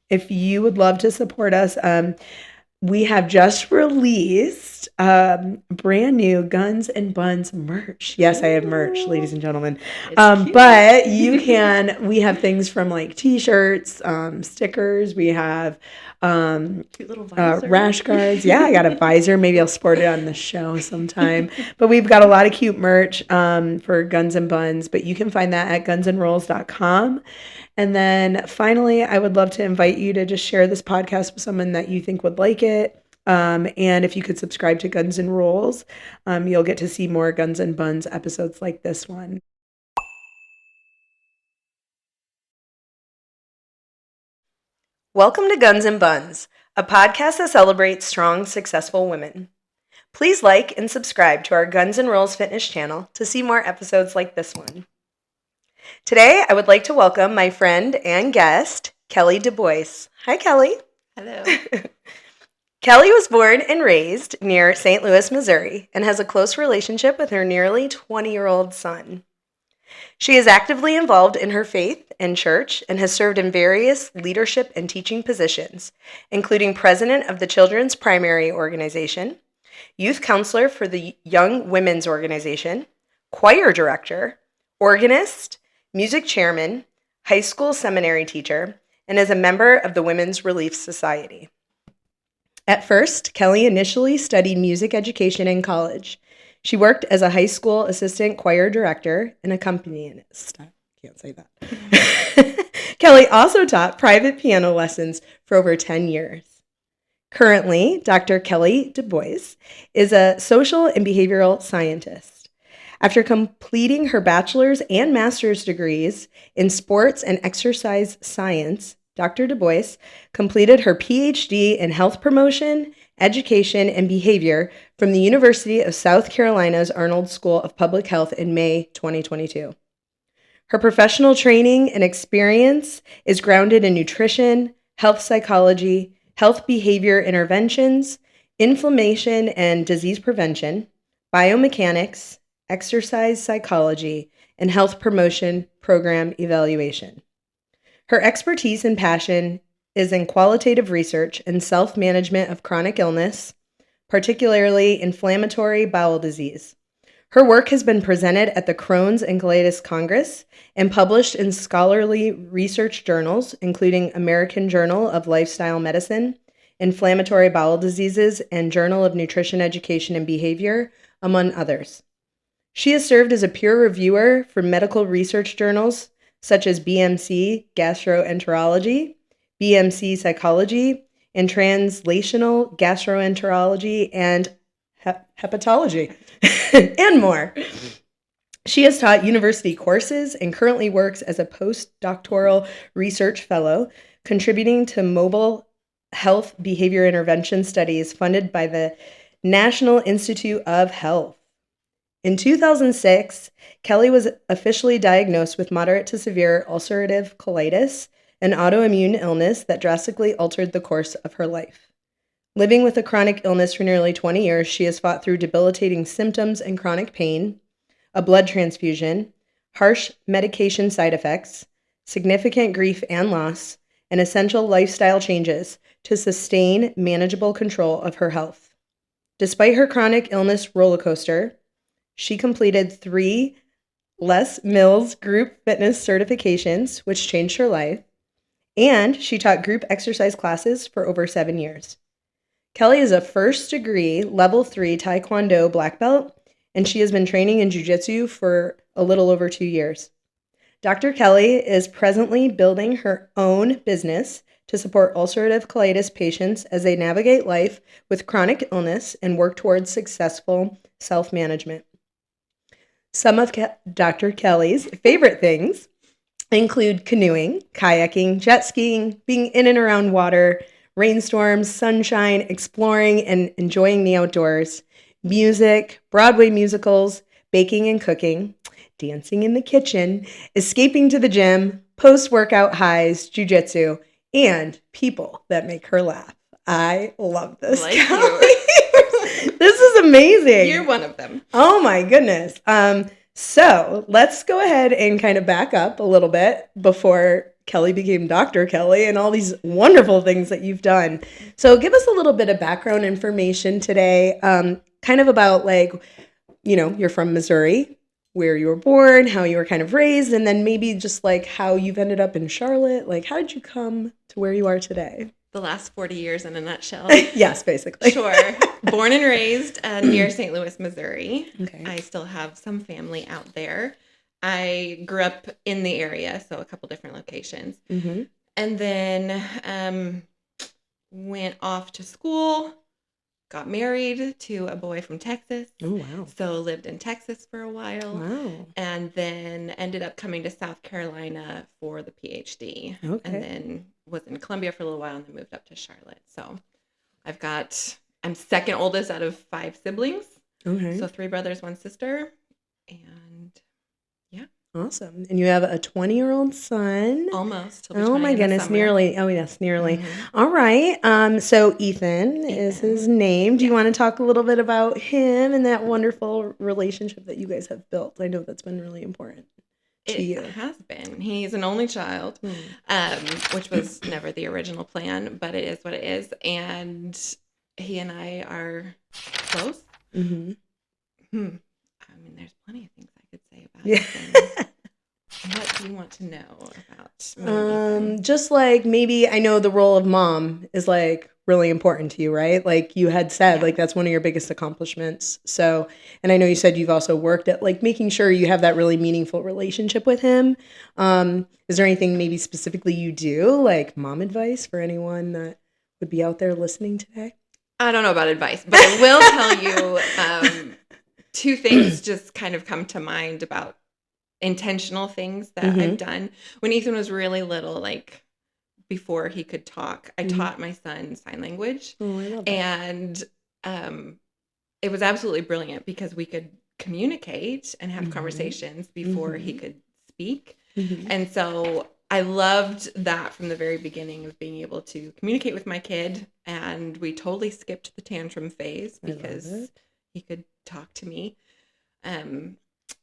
if you would love to support us, we have just released brand new Gunz and Bunz merch. Yes, I have merch, ladies and gentlemen. But we have things from like t-shirts, stickers. We have cute little visor. rash guards. Yeah, I got a visor. Maybe I'll sport it on the show sometime. But we've got a lot of cute merch for Gunz and Bunz. But you can find that at gunzandrolls.com. And then finally, I would love to invite you to just share this podcast with someone that you think would like it. And if you could subscribe to Gunz and Rolls, you'll get to see more Gunz and Bunz episodes like this one. Welcome to Gunz and Bunz, a podcast that celebrates strong, successful women. Please like and subscribe to our Gunz and Rolls fitness channel to see more episodes like this one. Today, I would like to welcome my friend and guest, Kelli DuBois. Hi, Kelli. Hello. Kelli was born and raised near St. Louis, Missouri, and has a close relationship with her nearly 20-year-old son. She is actively involved in her faith and church and has served in various leadership and teaching positions, including president of the Children's Primary Organization, youth counselor for the Young Women's Organization, choir director, organist, music chairman, high school seminary teacher, and is a member of the Women's Relief Society. At first, Kelli initially studied music education in college. She worked as a high school assistant choir director and accompanist. I can't say that. Kelli also taught private piano lessons for over 10 years. Currently, Dr. Kelli DuBois is a social and behavioral scientist. After completing her bachelor's and master's degrees in sports and exercise science, Dr. DuBois completed her PhD in health promotion, education, and behavior from the University of South Carolina's Arnold School of Public Health in May 2022. Her professional training and experience is grounded in nutrition, health psychology, health behavior interventions, inflammation and disease prevention, biomechanics, exercise psychology, and health promotion program evaluation. Her expertise and passion is in qualitative research and self-management of chronic illness, particularly inflammatory bowel disease. Her work has been presented at the Crohn's and Colitis Congress and published in scholarly research journals, including American Journal of Lifestyle Medicine, Inflammatory Bowel Diseases, and Journal of Nutrition Education and Behavior, among others. She has served as a peer reviewer for medical research journals such as BMC Gastroenterology, BMC Psychology, and Translational Gastroenterology and Hepatology, and more. She has taught university courses and currently works as a postdoctoral research fellow, contributing to mobile health behavior intervention studies funded by the National Institute of Health. In 2006, Kelli was officially diagnosed with moderate to severe ulcerative colitis, an autoimmune illness that drastically altered the course of her life. Living with a chronic illness for nearly 20 years, she has fought through debilitating symptoms and chronic pain, a blood transfusion, harsh medication side effects, significant grief and loss, and essential lifestyle changes to sustain manageable control of her health. Despite her chronic illness roller coaster, she completed 3 Les Mills group fitness certifications, which changed her life, and she taught group exercise classes for over 7 years. Kelli is a first degree level 3 Taekwondo black belt, and she has been training in Jiu Jitsu for a little over 2 years. Dr. Kelli is presently building her own business to support ulcerative colitis patients as they navigate life with chronic illness and work towards successful self-management. Some of Dr. Kelli's favorite things include canoeing, kayaking, jet skiing, being in and around water, rainstorms, sunshine, exploring and enjoying the outdoors, music, Broadway musicals, baking and cooking, dancing in the kitchen, escaping to the gym, post-workout highs, jiu-jitsu, and people that make her laugh. I love this. Like you. This is amazing. You're one of them. Oh my goodness. So let's go ahead and kind of back up a little bit before Kelli became Dr. Kelli and all these wonderful things that you've done. So give us a little bit of background information today, kind of about like, you're from Missouri, where you were born, how you were kind of raised, and then maybe just like how you've ended up in Charlotte. Like, how did you come to where you are today? The last 40 years in a nutshell. Yes, basically. Sure. Born and raised near St. Louis, Missouri. Okay. I still have some family out there. I grew up in the area, so a couple different locations. Mm-hmm. And then went off to school, got married to a boy from Texas. Oh, wow. So lived in Texas for a while. Wow. And then ended up coming to South Carolina for the PhD. Okay. And then was in Columbia for a little while and then moved up to Charlotte. So I'm second oldest out of 5 siblings. Okay. So 3 brothers, 1 sister. And yeah. Awesome. And you have a 20-year-old son. Almost. Oh my goodness, nearly. Oh yes, nearly. Mm-hmm. All right. So Ethan is his name. Do you want to talk a little bit about him and that wonderful relationship that you guys have built? I know that's been really important to you. It has been. He's an only child, which was never the original plan, but it is what it is. And he and I are close. Mm-hmm. I mean, there's plenty of things I could say about Yeah. What do you want to know about? Just like maybe I know the role of mom is like really important to you, right? Like you had said, like that's one of your biggest accomplishments. So, and I know you said you've also worked at like making sure you have that really meaningful relationship with him. Is there anything maybe specifically you do, like mom advice for anyone that would be out there listening today? I don't know about advice, but I will tell you 2 things just kind of come to mind about intentional things that I've done. When Ethan was really little, like before he could talk, I taught my son sign language. Oh, I love that. And it was absolutely brilliant because we could communicate and have conversations before he could speak. And so I loved that from the very beginning of being able to communicate with my kid. And we totally skipped the tantrum phase because he could talk to me.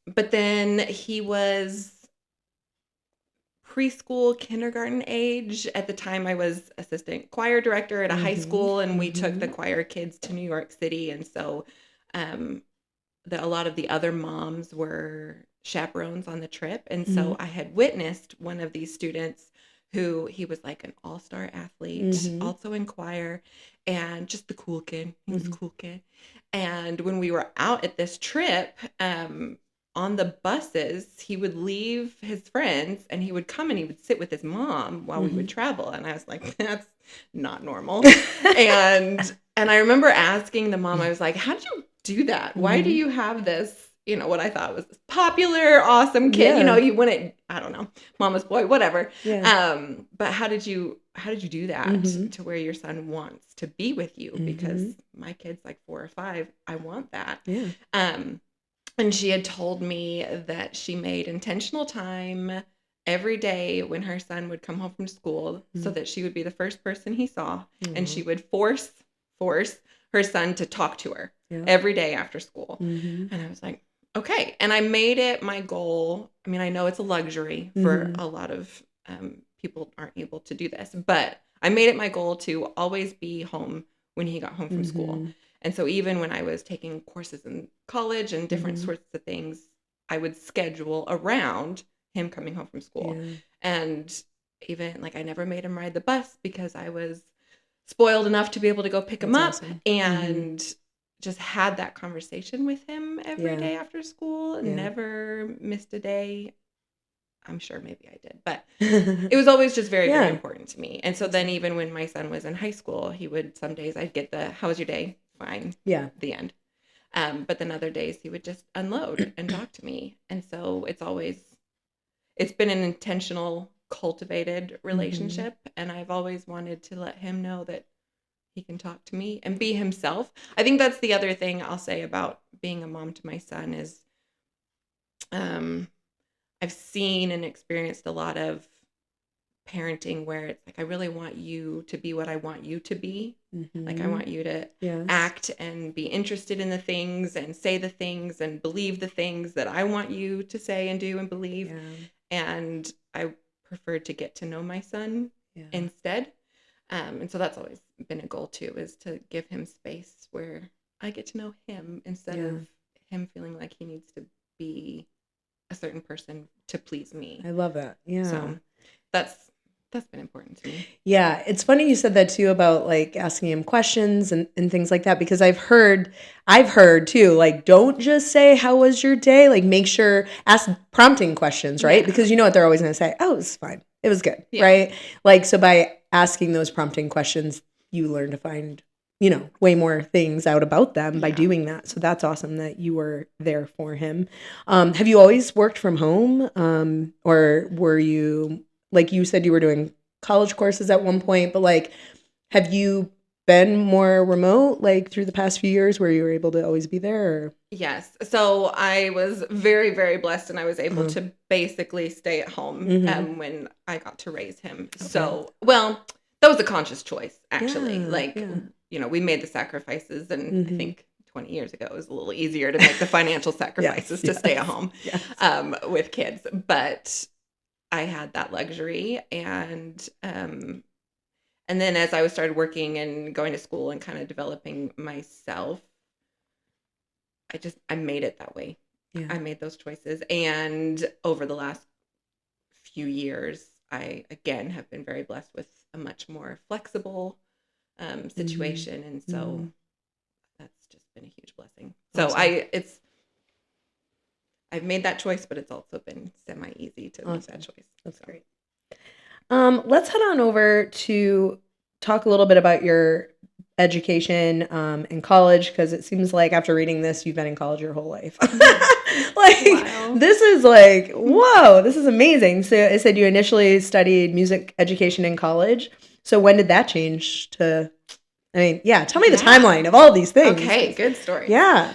But then he was preschool, kindergarten age. At the time, I was assistant choir director at a high school, and we took the choir kids to New York City. And so a lot of the other moms were chaperones on the trip. And so I had witnessed one of these students who he was like an all-star athlete, also in choir, and just the cool kid. He was a cool kid. And when we were out at this trip, on the buses, he would leave his friends and he would come and he would sit with his mom while we would travel. And I was like, that's not normal. and I remember asking the mom, I was like, how did you do that? Why do you have this, what I thought was this popular, awesome kid? You wouldn't, I don't know, mama's boy, whatever. Yeah. But how did you do that to where your son wants to be with you? Because my kid's like 4 or 5. I want that. Yeah. And she had told me that she made intentional time every day when her son would come home from school so that she would be the first person he saw. And she would force her son to talk to her every day after school. And I was like, okay. And I made it my goal. I mean, I know it's a luxury for a lot of people aren't able to do this, but I made it my goal to always be home when he got home from school. And so even when I was taking courses in college and different sorts of things, I would schedule around him coming home from school. Yeah. And even like I never made him ride the bus because I was spoiled enough to be able to go pick him up awesome. And just had that conversation with him every day after school. Never missed a day. I'm sure maybe I did, but it was always just very, very important to me. And so then even when my son was in high school, he would, some days I'd get how was your day? Fine. Yeah. The end. But then other days he would just unload and talk to me. And so it's been an intentional, cultivated relationship. And I've always wanted to let him know that he can talk to me and be himself. I think that's the other thing I'll say about being a mom to my son is, I've seen and experienced a lot of parenting where it's like, I really want you to be what I want you to be. Like I want you to act and be interested in the things and say the things and believe the things that I want you to say and do and believe. And I preferred to get to know my son instead. And so that's always been a goal too, is to give him space where I get to know him instead of him feeling like he needs to be a certain person to please me. I love that. Yeah. So that's been important to me. Yeah. It's funny you said that too about like asking him questions and things like that, because I've heard too, like, don't just say, how was your day? Like, make sure, ask prompting questions, right? Because you know what they're always going to say? Oh, it was fine. It was good. Right. Like, so by asking those prompting questions, you learn to find, you know, way more things out about them by doing that. So that's awesome that you were there for him. Have you always worked from home? Or were you, like you said, you were doing college courses at one point, but like, have you been more remote, like through the past few years where you were able to always be there? Or? Yes. So I was very, very blessed, and I was able to basically stay at home when I got to raise him. Okay. So, well, that was a conscious choice, actually. You know, we made the sacrifices, and I think 20 years ago it was a little easier to make the financial sacrifices to stay at home with kids. But I had that luxury, and then as I started working and going to school and kind of developing myself, I made it that way. Yeah. I made those choices, and over the last few years, I again have been very blessed with a much more flexible situation, and so that's just been a huge blessing. Awesome. So I've made that choice, but it's also been semi-easy to make that choice. That's great. Let's head on over to talk a little bit about your education in college, because it seems like after reading this, you've been in college your whole life. This is like, whoa, this is amazing. So it said you initially studied music education in college. So when did that change to, tell me the timeline of all these things. Okay, good story. Yeah.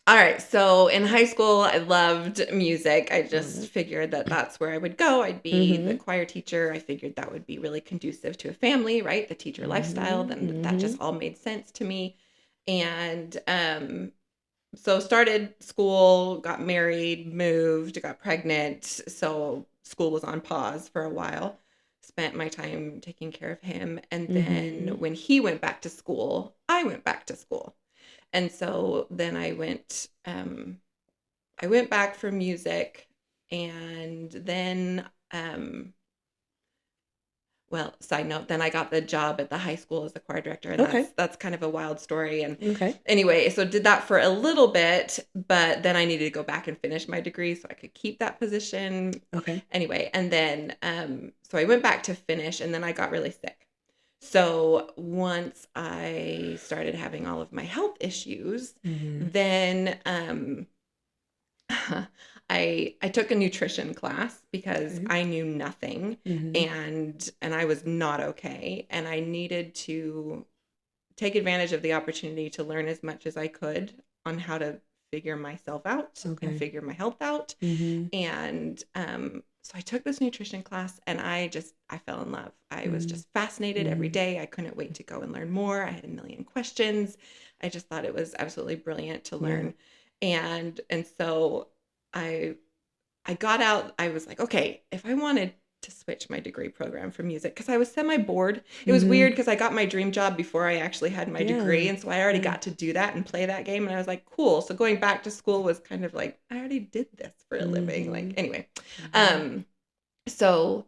All right. So in high school, I loved music. I just figured that that's where I would go. I'd be the choir teacher. I figured that would be really conducive to a family, right? The teacher lifestyle. Then that just all made sense to me. And so started school, got married, moved, got pregnant. So school was on pause for a while. Spent my time taking care of him. And then when he went back to school, I went back to school. And so then I went back for music, and then, side note, then I got the job at the high school as the choir director, and that's kind of a wild story. And anyway, so did that for a little bit, but then I needed to go back and finish my degree so I could keep that position. Okay. Anyway, and then, so I went back to finish, and then I got really sick. So once I started having all of my health issues, then I took a nutrition class because I knew nothing, and I was not okay, and I needed to take advantage of the opportunity to learn as much as I could on how to figure myself out and figure my health out. And so I took this nutrition class, and I fell in love. I was just fascinated every day. I couldn't wait to go and learn more. I had a million questions. I just thought it was absolutely brilliant to learn. And so I got out. I was like, okay, if I wanted to switch my degree program for music, because I was semi-bored. It was weird because I got my dream job before I actually had my degree, and so I already got to do that and play that game, and I was like, cool. So going back to school was kind of like, I already did this for a living. Like, anyway, so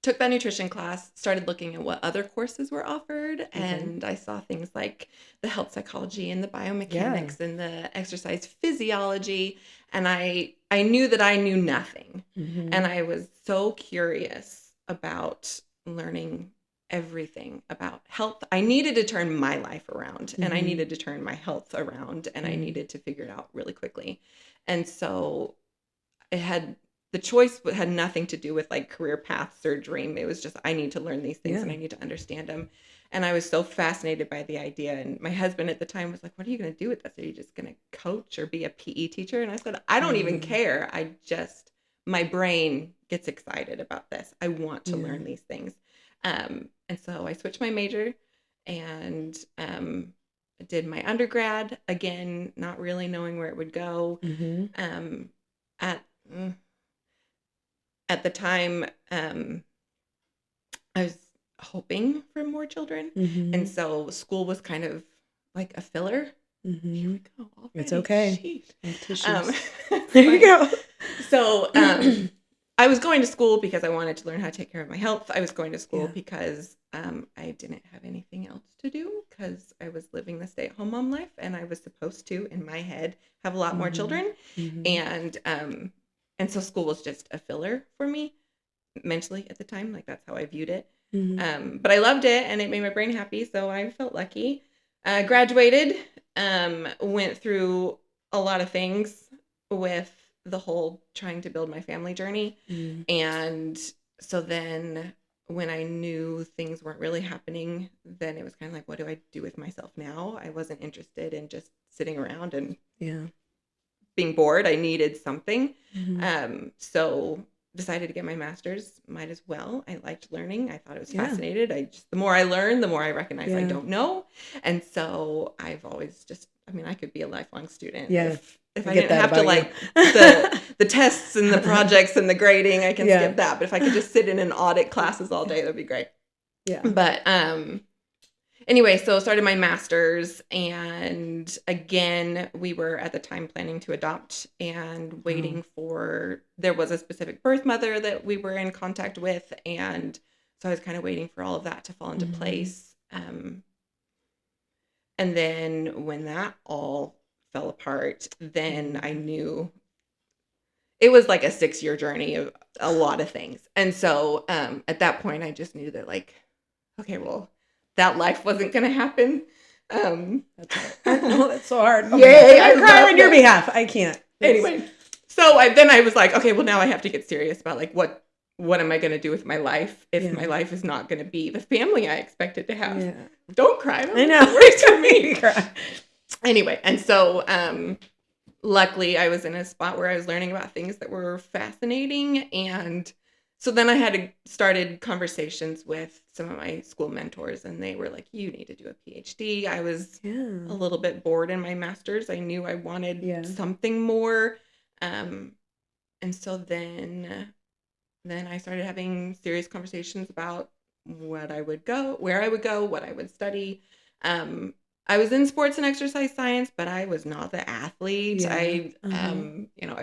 took that nutrition class, started looking at what other courses were offered, and I saw things like the health psychology and the biomechanics and the exercise physiology, and I knew that I knew nothing, and I was so curious about learning everything about health. I needed to turn my life around, and I needed to turn my health around, and I needed to figure it out really quickly. And so the choice had nothing to do with like career paths or dream. It was just, I need to learn these things and I need to understand them. And I was so fascinated by the idea. And my husband at the time was like, what are you going to do with this? Are you just going to coach or be a PE teacher? And I said, I don't even care. My brain gets excited about this. I want to learn these things. And so I switched my major and did my undergrad, again, not really knowing where it would go. at the time, I was hoping for more children. And so school was kind of like a filler. Here we go. Already. It's okay. Jeez. Tissues. There you go. So I was going to school because I wanted to learn how to take care of my health. I was going to school because I didn't have anything else to do because I was living the stay-at-home mom life, and I was supposed to, in my head, have a lot more children. And so school was just a filler for me mentally at the time. Like, that's how I viewed it. But I loved it, and it made my brain happy, so I felt lucky. Graduated, went through a lot of things with the whole trying to build my family journey. And so then when I knew things weren't really happening, then it was kind of like, what do I do with myself now? I wasn't interested in just sitting around and being bored. I needed something. So decided to get my master's. Might as well. I liked learning. I thought it was fascinated. The more I learn, the more I recognize I don't know. And so I've always I could be a lifelong student. If I didn't have to like the tests and the projects and the grading, I can skip that. But if I could just sit in and audit classes all day, that'd be great. But anyway, so started my master's, and again, we were at the time planning to adopt and waiting for, there was a specific birth mother that we were in contact with. And so I was kind of waiting for all of that to fall into place. And then when that all fell apart, then I knew it was like a 6-year journey of a lot of things. And so at that point, I just knew that, like, okay, well, that life wasn't going to happen. That's hard. Oh, that's so hard. Yay, I cry on your behalf. I can't. Anyway, so I was like, okay, well, now I have to get serious about, like, what am I going to do with my life if my life is not going to be the family I expected to have? Don't cry. I know. Works for me. Anyway, and so luckily I was in a spot where I was learning about things that were fascinating. And so then I started conversations with some of my school mentors, and they were like, you need to do a PhD. I was a little bit bored in my master's. I knew I wanted something more. And so then I started having serious conversations about where I would go, what I would study. I was in sports and exercise science, but I was not the athlete. I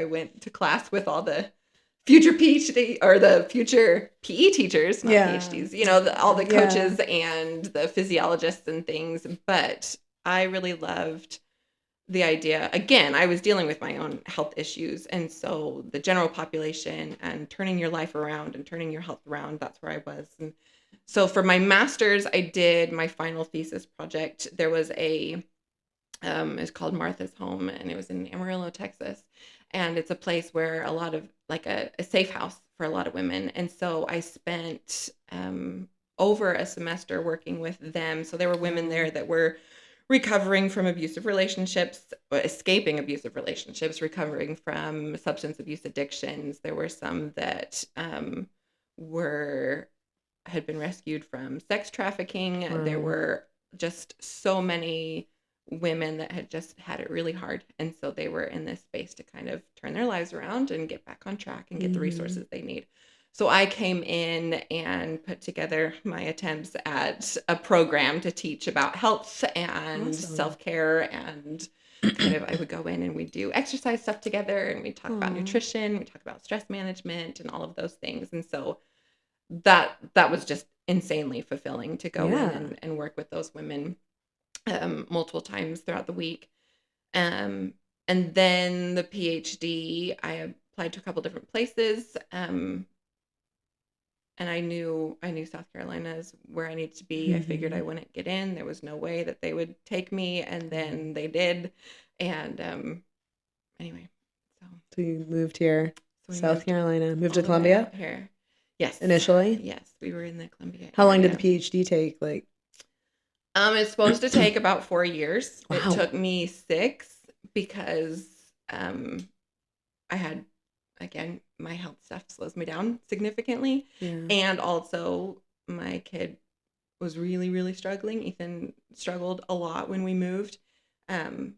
went to class with all the future PhD or the future PE teachers, not PhDs, all the coaches and the physiologists and things. But I really loved the idea. Again, I was dealing with my own health issues. And so the general population and turning your life around and turning your health around, that's where I was. And so for my master's, I did my final thesis project. There was it's called Martha's Home, and it was in Amarillo, Texas. And it's a place where a lot of, like a safe house for a lot of women. And so I spent over a semester working with them. So there were women there that were recovering from abusive relationships, escaping abusive relationships, recovering from substance abuse addictions. There were some that had been rescued from sex trafficking. There were just so many women that had just had it really hard. And so they were in this space to kind of turn their lives around and get back on track and get the resources they need. So I came in and put together my attempts at a program to teach about health and self-care, and kind of I would go in and we'd do exercise stuff together, and we'd talk about nutrition, we'd talk about stress management and all of those things. And so that was just insanely fulfilling to go in and work with those women multiple times throughout the week. And then the PhD, I applied to a couple different places. And I knew South Carolina is where I needed to be. I figured I wouldn't get in. There was no way that they would take me. And then they did. And anyway. So you moved here, South Carolina. Moved to Columbia? Here. Yes. Initially? Yes. We were in the Columbia How long did the PhD take? It's supposed to take about 4 years. Wow. It took me 6 because I had, again, my health stuff slows me down significantly. And also my kid was really, really struggling. Ethan struggled a lot when we moved. And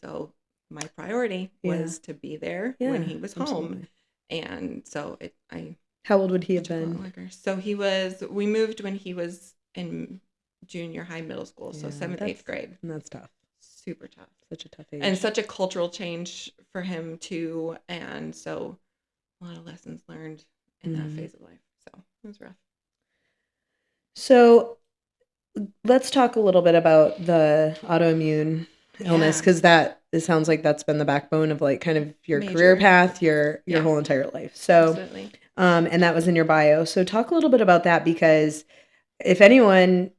so my priority was to be there when he was home. And so I How old would he have Took a lot been? longer. So we moved when he was in junior high, middle school. So Yeah, 7th, 8th grade. that's tough. Super tough. Such a tough age. And such a cultural change for him too. And so a lot of lessons learned in that phase of life. So it was rough. So let's talk a little bit about the autoimmune illness, because it sounds like that's been the backbone of like kind of your career path, your whole entire life. So, absolutely. And that was in your bio. So talk a little bit about that, because if anyone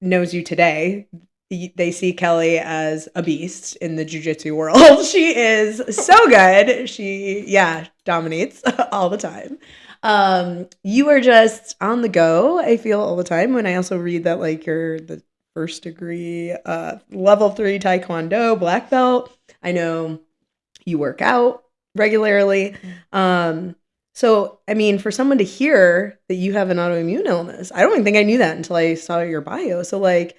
knows you today, they see Kelli as a beast in the Jiu Jitsu world. She is so good. She, dominates all the time. You are just on the go, I feel, all the time. When I also read that like you're the first degree level 3 Taekwondo black belt. I know you work out regularly. So, I mean, for someone to hear that you have an autoimmune illness, I don't even think I knew that until I saw your bio. So, like,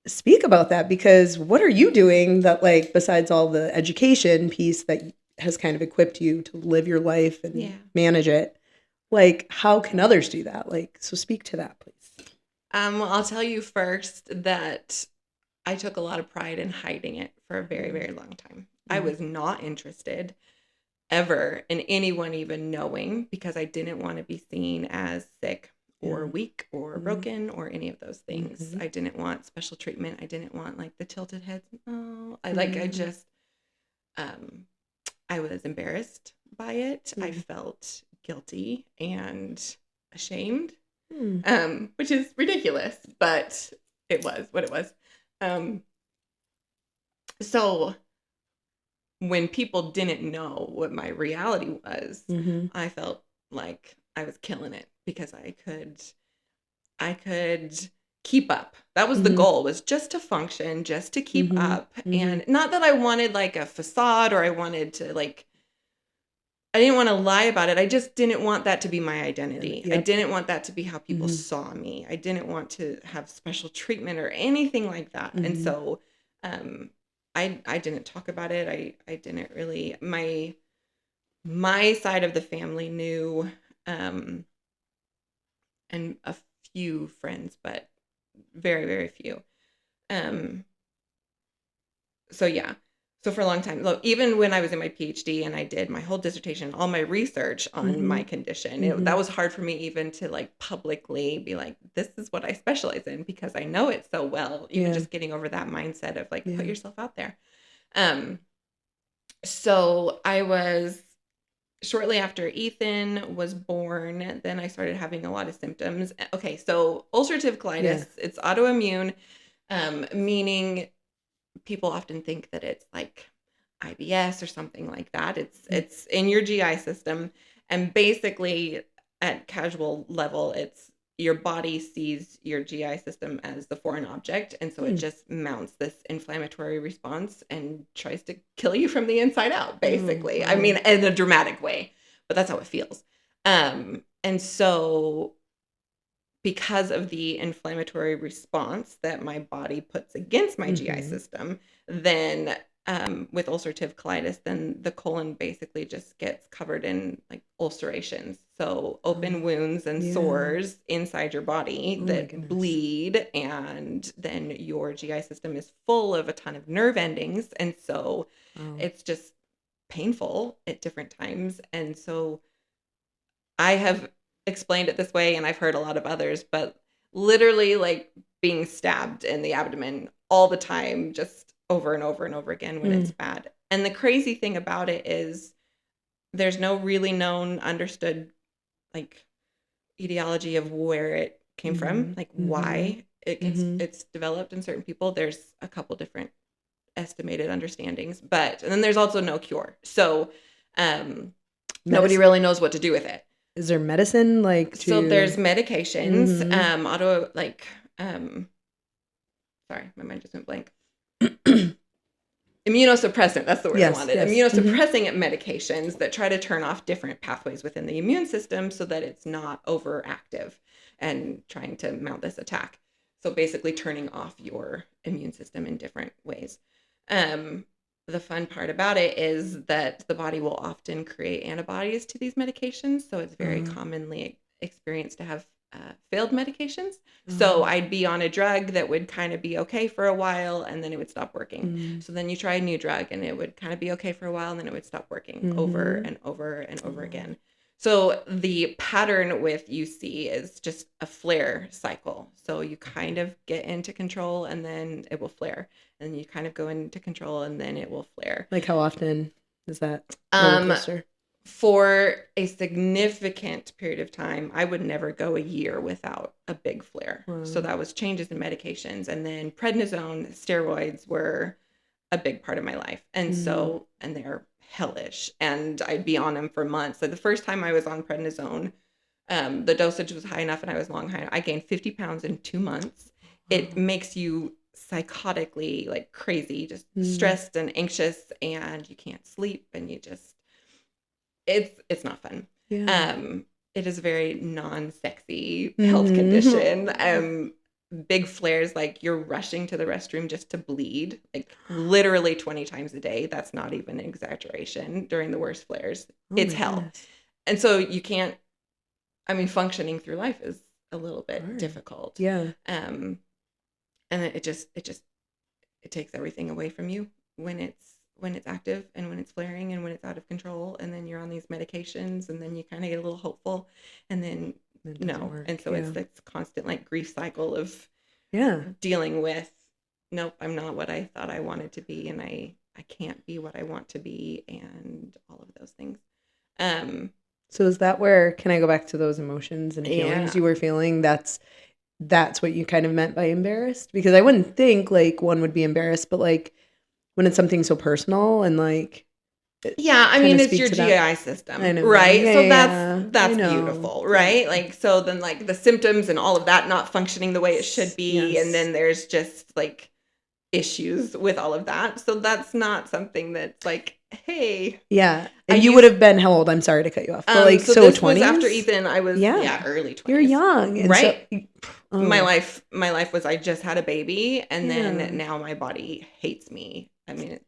speak about that, because what are you doing that, like, besides all the education piece that has kind of equipped you to live your life and manage it? Like, how can others do that? Like, so speak to that, please. Well, I'll tell you first that I took a lot of pride in hiding it for a very, very long time. I was not interested ever in anyone even knowing, because I didn't want to be seen as sick or weak or broken or any of those things. I didn't want special treatment. I didn't want like the tilted heads. Oh, I was embarrassed by it. I felt guilty and ashamed, which is ridiculous, but it was what it was. So when people didn't know what my reality was, I felt like I was killing it, because I could keep up. That was the goal, was just to function, just to keep up. And not that I wanted like a facade, or I wanted to like, I didn't want to lie about it. I just didn't want that to be my identity. I didn't want that to be how people saw me. I didn't want to have special treatment or anything like that. And so I didn't talk about it. I didn't really, my side of the family knew, and a few friends, but very, very few. So for a long time, even when I was in my PhD and I did my whole dissertation, all my research on my condition, that was hard for me even to like publicly be like, this is what I specialize in, because I know it so well, even just getting over that mindset of like, put yourself out there. So I was, shortly after Ethan was born, then I started having a lot of symptoms. Okay, so ulcerative colitis, it's autoimmune, meaning people often think that it's like IBS or something like that. It's in your GI system, and basically at casual level, it's your body sees your GI system as the foreign object, and so it just mounts this inflammatory response and tries to kill you from the inside out, basically. I mean, in a dramatic way, but that's how it feels. And so because of the inflammatory response that my body puts against my GI system, then with ulcerative colitis, then the colon basically just gets covered in like ulcerations. So open wounds and sores inside your body that bleed, and then your GI system is full of a ton of nerve endings. And so it's just painful at different times. And so I have explained it this way, and I've heard a lot of others, but literally like being stabbed in the abdomen all the time, just over and over and over again when it's bad. And the crazy thing about it is there's no really known, understood like etiology of where it came from, like why it's developed in certain people. There's a couple different estimated understandings, and then there's also no cure. So nobody really knows what to do with it. Is there medicine So there's medications, sorry, my mind just went blank. Immunosuppressant, that's the word I wanted. Immunosuppressing medications that try to turn off different pathways within the immune system so that it's not overactive and trying to mount this attack. So basically turning off your immune system in different ways. the fun part about it is that the body will often create antibodies to these medications. So it's very commonly experienced to have failed medications. So I'd be on a drug that would kind of be okay for a while and then it would stop working. So then you try a new drug and it would kind of be okay for a while and then it would stop working over and over and over again. So the pattern with UC is just a flare cycle. So you kind of get into control and then it will flare. And you kind of go into control and then it will flare. Like how often is that roller coaster? For a significant period of time, I would never go a year without a big flare. So that was changes in medications. And then prednisone, steroids were a big part of my life. And so, and they're hellish. And I'd be on them for months. So the first time I was on prednisone, the dosage was high enough and I was long high. I gained 50 pounds in 2 months. It makes you psychotically like crazy, just stressed and anxious, and you can't sleep and you just, it's not fun. Yeah. It is a very non-sexy health condition. Big flares, like you're rushing to the restroom just to bleed, like literally 20 times a day. That's not even an exaggeration. During the worst flares, it's hell. Goodness. And so you can't, I mean, functioning through life is a little bit difficult. Yeah. And it takes everything away from you when it's active and when it's flaring and when it's out of control, and then you're on these medications and then you kind of get a little hopeful and then no. And so it's this constant like grief cycle of dealing with, nope, I'm not what I thought I wanted to be, and I can't be what I want to be, and all of those things. So is that where, can I go back to those emotions and feelings you were feeling? That's what you kind of meant by embarrassed? Because I wouldn't think like one would be embarrassed, but like when it's something so personal and like, I mean, it's your GI system, right? So that's beautiful, right? Like, so then like the symptoms and all of that not functioning the way it should be. And then there's just like issues with all of that. So that's not something that's like, hey. Yeah. And you would have been how old? I'm sorry to cut you off. But like, so this 20s? Was after Ethan, I was early 20s. You're young. And right? So, my life was I just had a baby, and then now my body hates me. I mean, it's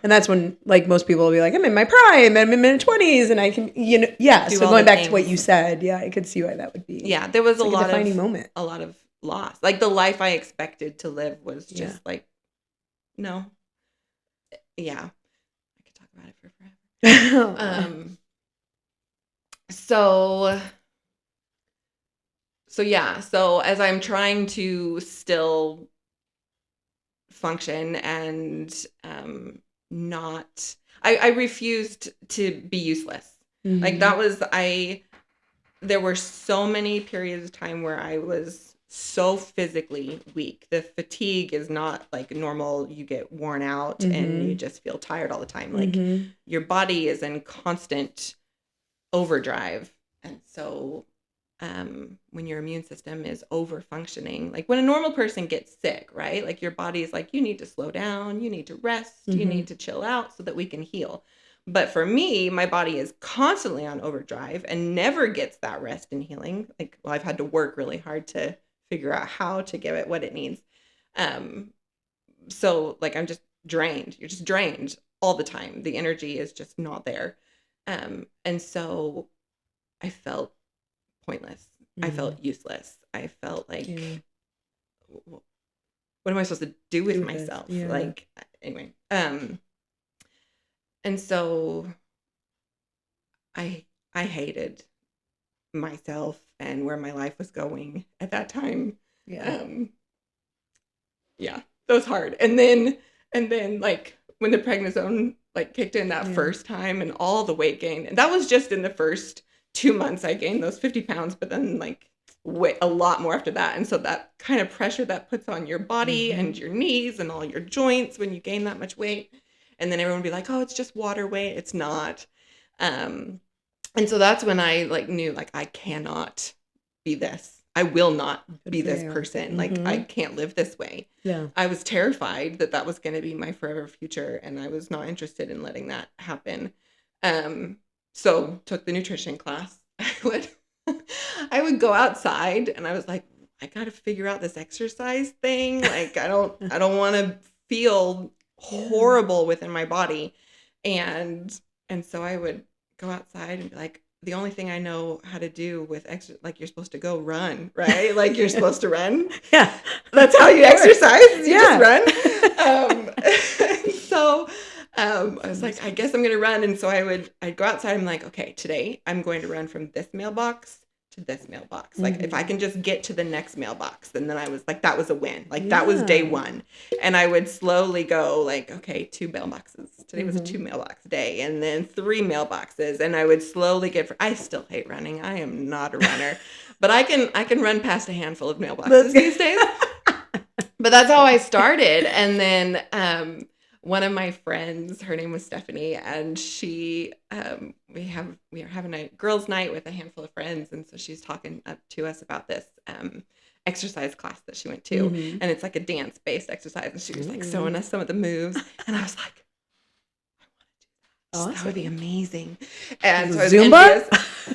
and that's when like most people will be like, I'm in my prime, I'm in my 20s, and I can, so going back to what you said, I could see why that would be. Yeah, there was a lot of loss. Like the life I expected to live was just like, no. Yeah. I could talk about it for forever. So as I'm trying to still function and I refused to be useless. Like that was, there were so many periods of time where I was so physically weak. The fatigue is not like normal. You get worn out and you just feel tired all the time. Like your body is in constant overdrive. And so when your immune system is over functioning, like when a normal person gets sick, right? Like your body is like, you need to slow down, you need to rest, you need to chill out so that we can heal. But for me, my body is constantly on overdrive and never gets that rest and healing. Like, well, I've had to work really hard to figure out how to give it what it needs. So like, I'm just drained. You're just drained all the time. The energy is just not there. And so I felt pointless. I felt useless. I felt like, what am I supposed to do with myself? Like, anyway. And so I hated myself and where my life was going at that time. That was hard. And then like when the prednisone like kicked in that first time and all the weight gain, and that was just in the first 2 months I gained those 50 pounds, but then like a lot more after that. And so that kind of pressure that puts on your body and your knees and all your joints when you gain that much weight. And then everyone would be like, oh, it's just water weight. It's not. And so that's when I like knew like, I cannot be this. I will not be this person. Like I can't live this way. Yeah. I was terrified that was going to be my forever future. And I was not interested in letting that happen. So took the nutrition class. I would go outside and I was like, I got to figure out this exercise thing. Like, I don't want to feel horrible within my body. And so I would go outside and be like, the only thing I know how to do with exercise, like you're supposed to go run, right? Like you're supposed to run. Yeah. That's how you exercise. You just run. I was like, I guess I'm going to run. And so I'd go outside. I'm like, okay, today I'm going to run from this mailbox to this mailbox. Like if I can just get to the next mailbox, then I was like, that was a win. Like that was day one. And I would slowly go like, okay, 2 mailboxes. Today was a 2 mailbox day, and then 3 mailboxes. And I would slowly I still hate running. I am not a runner, but I can run past a handful of mailboxes these days. But that's how I started. And then one of my friends, her name was Stephanie, and she we are having a girls' night with a handful of friends, and so she's talking up to us about this exercise class that she went to, and it's like a dance-based exercise, and she was like showing us some of the moves, and I was like, I want to do that. That would be amazing. And so I was Zumba?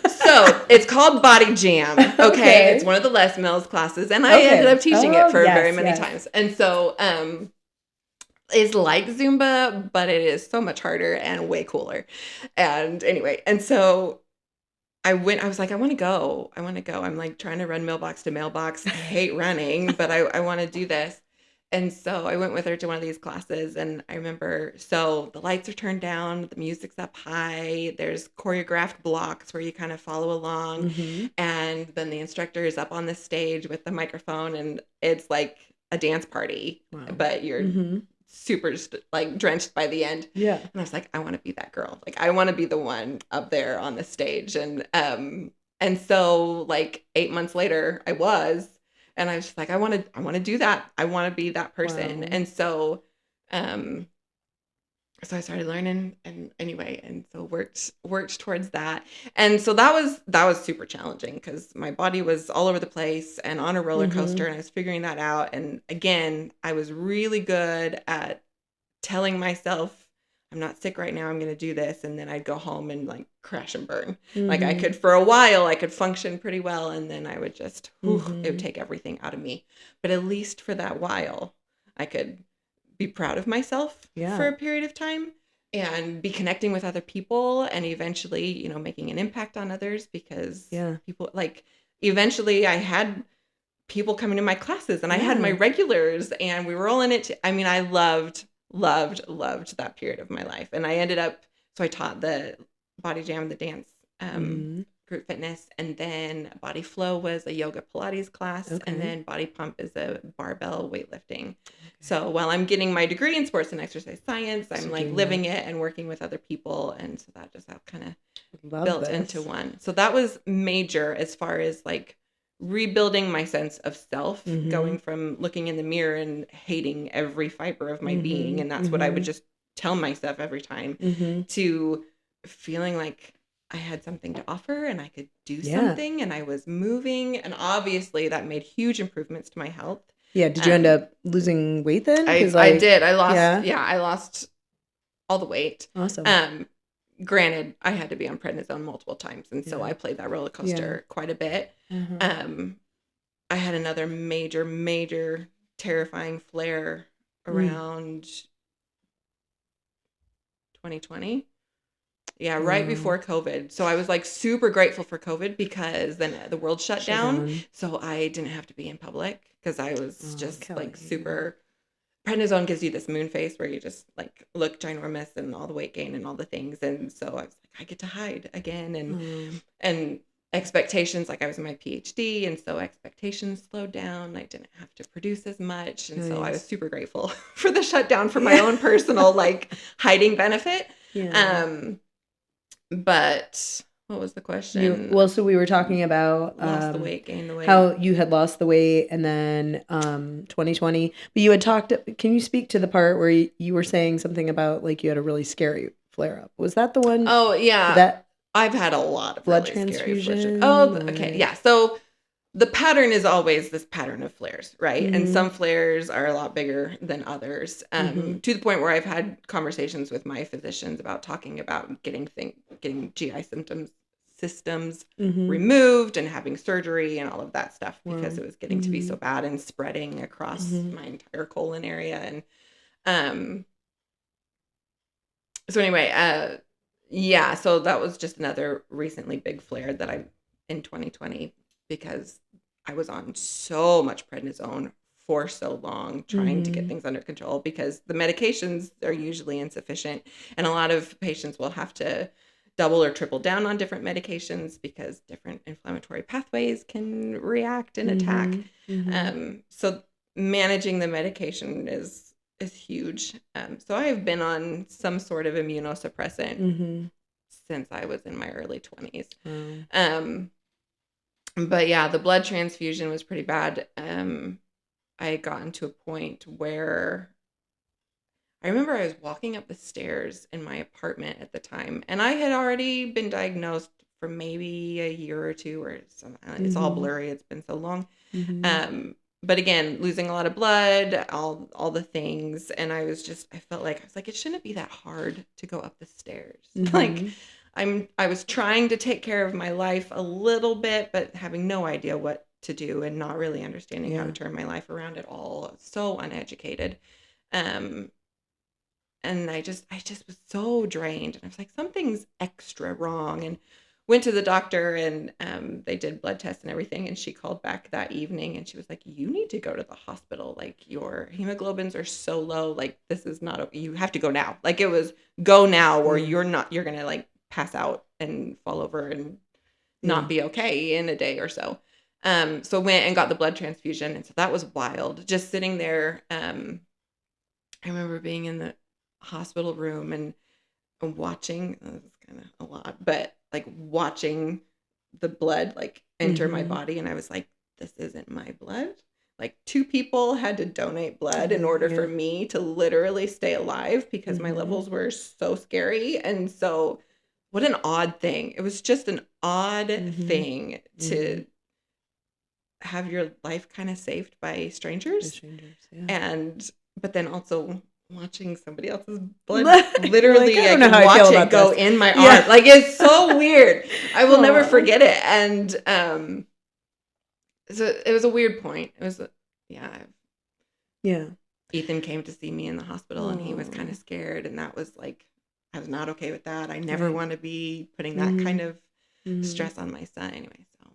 So it's called Body Jam. Okay. It's one of the Les Mills classes, and I ended up teaching it for very many times. And so it's like Zumba, but it is so much harder and way cooler. And anyway, and so I was like, I want to go. I'm like trying to run mailbox to mailbox. I hate running, but I want to do this. And so I went with her to one of these classes, and I remember, so the lights are turned down, the music's up high, there's choreographed blocks where you kind of follow along, and then the instructor is up on the stage with the microphone, and it's like a dance party, but you're super like drenched by the end. Yeah. And I was like, I want to be that girl. Like I want to be the one up there on the stage. And so like 8 months later I was, and I was just like, I want to do that. I want to be that person. Wow. And so I started learning, and anyway, and so worked towards that. And so that was super challenging because my body was all over the place and on a roller coaster, and I was figuring that out. And again, I was really good at telling myself, I'm not sick right now, I'm going to do this. And then I'd go home and like crash and burn. Like I could, for a while, I could function pretty well. And then I would just, it would take everything out of me. But at least for that while, I could be proud of myself for a period of time and be connecting with other people, and eventually, making an impact on others, because people, like, eventually I had people coming to my classes, and I had my regulars, and we were all in it. I mean, I loved that period of my life. And I ended up, so I taught the Body Jam, the dance, group fitness, and then Body Flow was a yoga Pilates class, and then Body Pump is a barbell weightlifting. So while I'm getting my degree in sports and exercise science, I'm like living it and working with other people, and so that just kind of built into one. So that was major as far as like rebuilding my sense of self, going from looking in the mirror and hating every fiber of my being, and that's what I would just tell myself every time, to feeling like I had something to offer and I could do something, and I was moving, and obviously that made huge improvements to my health. Yeah. Did you end up losing weight then? I did. I lost. I lost all the weight. Awesome. Granted, I had to be on prednisone multiple times, and so I played that roller coaster quite a bit. I had another major terrifying flare around 2020. Yeah, right before COVID. So I was like super grateful for COVID, because then the world shut down. So I didn't have to be in public, because I was just Kelli, like super. Prednisone gives you this moon face where you just like look ginormous and all the weight gain and all the things. And so I was like, I get to hide again, and expectations, like I was in my PhD, and so expectations slowed down. I didn't have to produce as much. And so I was super grateful for the shutdown for my own personal like hiding benefit. But what was the question? So we were talking about lost the weight, gained the weight. How you had lost the weight, and then 2020. But you had talked. Can you speak to the part where you were saying something about like you had a really scary flare up? Was that the one? Oh yeah, that I've had a lot of blood really transfusion. Oh, okay, yeah. So the pattern is always this pattern of flares, right? And some flares are a lot bigger than others, to the point where I've had conversations with my physicians about talking about getting GI systems removed and having surgery and all of that stuff, because it was getting to be so bad and spreading across my entire colon area. And So anyway, yeah, so that was just another recently big flare that I in 2020 because I was on so much prednisone for so long trying to get things under control because the medications are usually insufficient and a lot of patients will have to double or triple down on different medications because different inflammatory pathways can react and attack. So managing the medication is huge. So I have been on some sort of immunosuppressant since I was in my early 20s. But yeah, the blood transfusion was pretty bad. I had gotten to a point where I remember I was walking up the stairs in my apartment at the time, and I had already been diagnosed for maybe a year or two or something. It's all blurry. It's been so long. But again, losing a lot of blood, all the things, and I felt like it shouldn't be that hard to go up the stairs. Like I was trying to take care of my life a little bit, but having no idea what to do and not really understanding how to turn my life around at all. So uneducated. And I just was so drained, and I was like, something's extra wrong, and went to the doctor, and they did blood tests and everything, and she called back that evening, and she was like, you need to go to the hospital. Like, your hemoglobins are so low. Like, this is not, you have to go now. Like, it was go now, or you're going to like pass out and fall over and not be okay in a day or so. So went and got the blood transfusion. And so that was wild. Just sitting there. I remember being in the hospital room and watching, it's kind of a lot, but like watching the blood like enter my body. And I was like, this isn't my blood. Like 2 people had to donate blood in order for me to literally stay alive because my levels were so scary. And so what an odd thing. It was just an odd thing to have your life kind of saved by strangers. But then also watching somebody else's blood literally like, I don't know how I feel watch about it go this. in my arm. Like, it's so weird. I will never forget it. And so it was a weird point. It was Ethan came to see me in the hospital and he was kind of scared, and that was like, I was not okay with that. I never want to be putting that kind of stress on my son anyway. So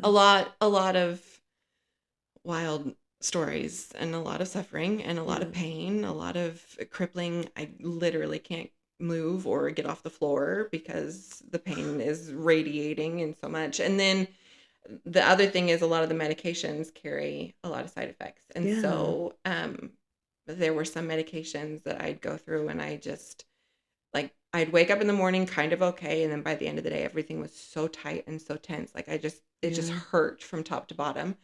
a lot of wild stories and a lot of suffering and a lot of pain, a lot of crippling. I literally can't move or get off the floor because the pain is radiating and so much. And then the other thing is a lot of the medications carry a lot of side effects. And so there were some medications that I'd go through and I just like, I'd wake up in the morning kind of okay. And then by the end of the day, everything was so tight and so tense. Like it just hurt from top to bottom.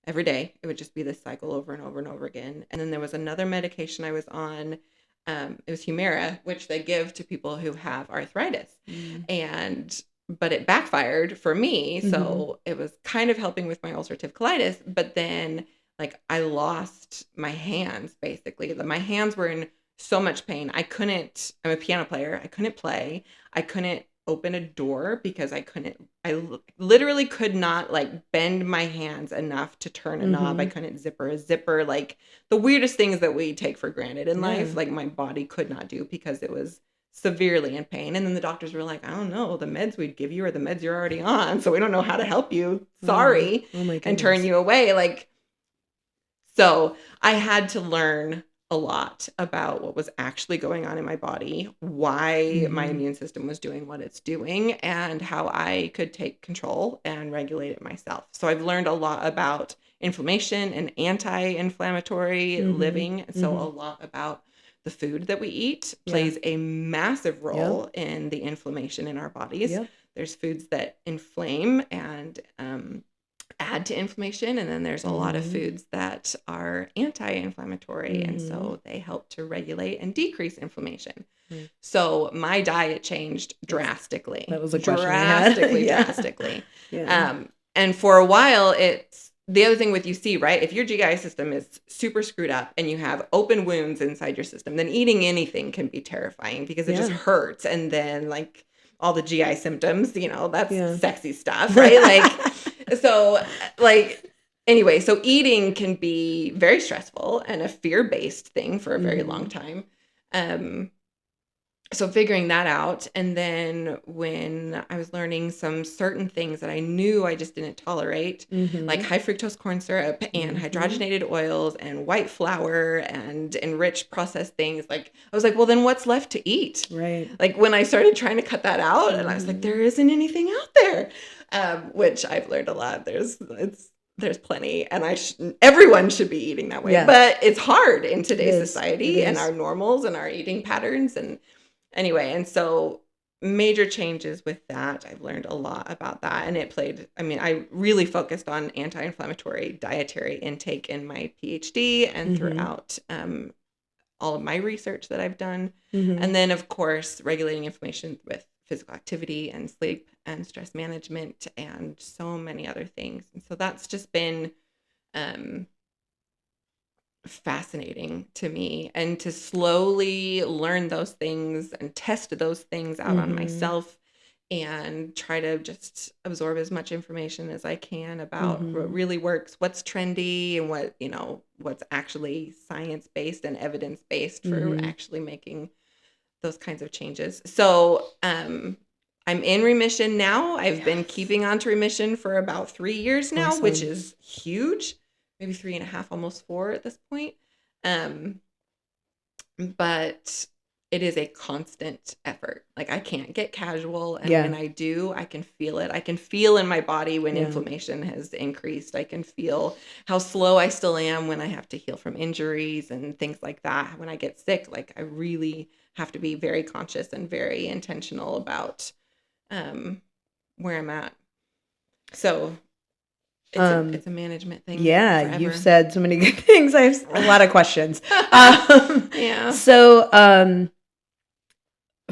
Every day, it would just be this cycle over and over and over again. And then there was another medication I was on. It was Humira, which they give to people who have arthritis. But it backfired for me. So it was kind of helping with my ulcerative colitis. But then, like, I lost my hands, basically. My hands were in so much pain. I'm a piano player. I couldn't play. I couldn't open a door because I literally could not like bend my hands enough to turn a knob. I couldn't zipper a zipper, like the weirdest things that we take for granted in life, like my body could not do because it was severely in pain. And then the doctors were like, I don't know, the meds we'd give you are the meds you're already on, so we don't know how to help you. Sorry. And turn you away. Like, so I had to learn a lot about what was actually going on in my body, why my immune system was doing what it's doing, and how I could take control and regulate it myself. So I've learned a lot about inflammation and anti-inflammatory living. So a lot about the food that we eat plays a massive role in the inflammation in our bodies. There's foods that inflame and add to inflammation, and then there's a lot of foods that are anti-inflammatory, and so they help to regulate and decrease inflation. So my diet changed drastically. That was a question I had. Drastically. And for a while, it's the other thing with UC, right? If your GI system is super screwed up and you have open wounds inside your system, then eating anything can be terrifying because it just hurts. And then like all the GI symptoms, that's sexy stuff, right? Like, so like, anyway, so eating can be very stressful and a fear-based thing for a very long time. so figuring that out. And then when I was learning some certain things that I knew I just didn't tolerate, like high fructose corn syrup and hydrogenated oils and white flour and enriched processed things, like I was like, well, then what's left to eat? Right. Like when I started trying to cut that out, and I was like, there isn't anything out there, which I've learned a lot. There's plenty, and everyone should be eating that way. But it's hard in today's society and our normals and our eating patterns. And anyway, and so major changes with that. I've learned a lot about that, and I really focused on anti-inflammatory dietary intake in my PhD and throughout all of my research that I've done. And then, of course, regulating inflammation with physical activity and sleep and stress management and so many other things. And so that's just been fascinating to me, and to slowly learn those things and test those things out on myself and try to just absorb as much information as I can about what really works, what's trendy, and what's actually science-based and evidence-based for actually making those kinds of changes. So I'm in remission now. I've been keeping on to remission for about 3 years now, which is huge. Maybe 3.5, almost 4 at this point. But it is a constant effort. Like I can't get casual. And when I do, I can feel it. I can feel in my body when inflammation has increased. I can feel how slow I still am when I have to heal from injuries and things like that. When I get sick, like I really have to be very conscious and very intentional about where I'm at. So it's a management thing. Yeah, forever. You've said so many good things. I have a lot of questions. Yeah. So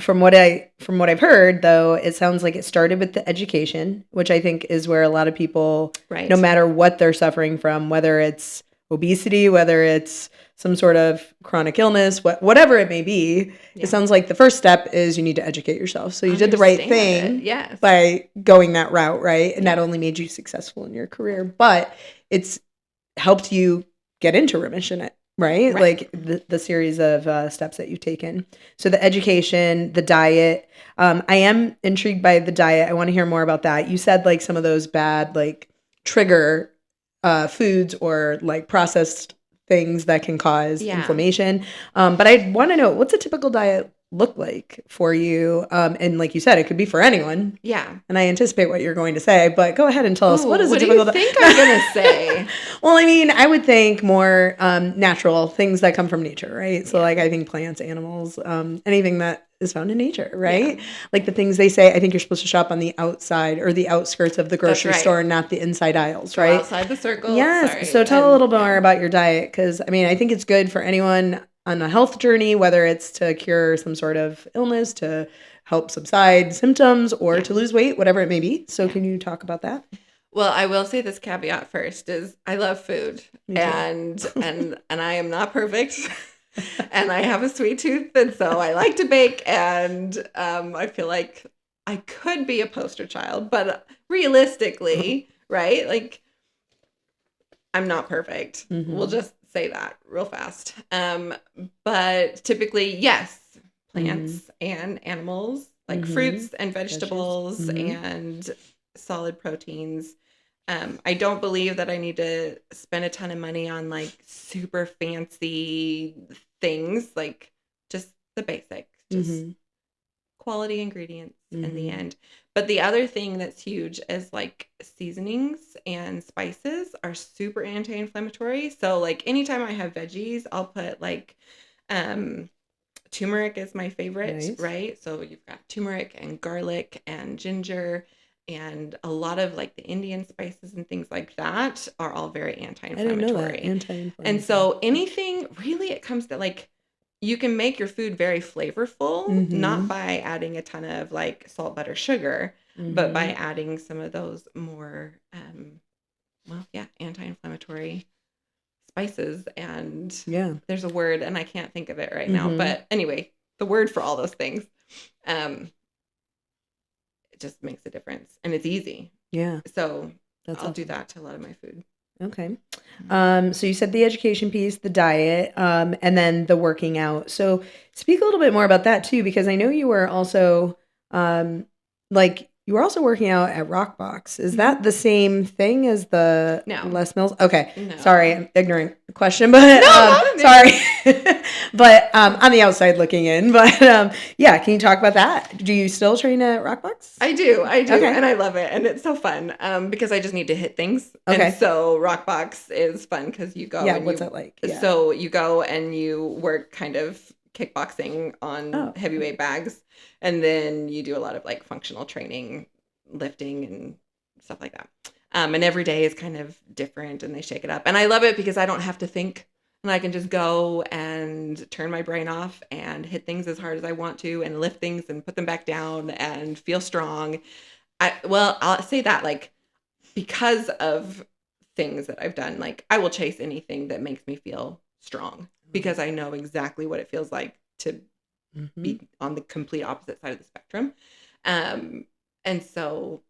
from what I've heard, though, it sounds like it started with the education, which I think is where a lot of people, no matter what they're suffering from, whether it's obesity, whether it's some sort of chronic illness, whatever it may be, it sounds like the first step is you need to educate yourself. So you did the right thing by going that route, right? And that only made you successful in your career, but it's helped you get into remission, right? Like the series of steps that you've taken. So the education, the diet. I am intrigued by the diet. I want to hear more about that. You said like some of those bad like trigger foods or like processed things that can cause inflammation. But I want to know, what's a typical diet look like for you? And like you said, it could be for anyone. Yeah. And I anticipate what you're going to say, but go ahead and tell us, what is a typical diet? What do you think I'm going to say? Well, I mean, I would think more natural things that come from nature, right? So like I think plants, animals, anything that is found in nature, right? Like the things they say, I think you're supposed to shop on the outside or the outskirts of the grocery store, not the inside aisles, right? Outside the circle. Yes. Sorry. So tell a little bit more about your diet, because I mean, I think it's good for anyone on a health journey, whether it's to cure some sort of illness, to help subside symptoms, or to lose weight, whatever it may be. So can you talk about that? Well, I will say this caveat first is I love food, and I am not perfect. And I have a sweet tooth, and so I like to bake, and I feel like I could be a poster child, but realistically, right? Like, I'm not perfect. We'll just say that real fast. But typically, yes, plants and animals, like fruits and vegetables and solid proteins. I don't believe that I need to spend a ton of money on like super fancy things, like just the basics, just quality ingredients in the end. But the other thing that's huge is like seasonings and spices are super anti-inflammatory. So like anytime I have veggies, I'll put like turmeric is my favorite, right? So you've got turmeric and garlic and ginger. And a lot of like the Indian spices and things like that are all very anti-inflammatory. I didn't know that. Anti-inflammatory. And so anything, really, it comes to like, you can make your food very flavorful, not by adding a ton of like salt, butter, sugar, but by adding some of those more, anti-inflammatory spices. And there's a word, and I can't think of it right now. But anyway, the word for all those things. Just makes a difference, and it's easy. So I'll do that to a lot of my food. Okay. So you said the education piece, the diet, and then the working out. So Speak a little bit more about that too, because I know you were also you were also working out at Rockbox. Is that the same thing as the No. Les Mills? Okay. No. Sorry, I'm ignorant question, but not sorry. But on the outside looking in. But yeah, can you talk about that? Do you still train at Rockbox? I do, Okay. and I love it, and it's so fun because I just need to hit things. Okay. And so Rockbox is fun because you go. Yeah, and what's that like? Yeah. So you go and you work kind of kickboxing on heavyweight bags, and then you do a lot of like functional training, lifting and stuff like that. And every day is kind of different, and they shake it up, and I love it because I don't have to think. And I can just go and turn my brain off and hit things as hard as I want to and lift things and put them back down and feel strong. I'll say that, like, because of things that I've done, like, I will chase anything that makes me feel strong because I know exactly what it feels like to be on the complete opposite side of the spectrum. And so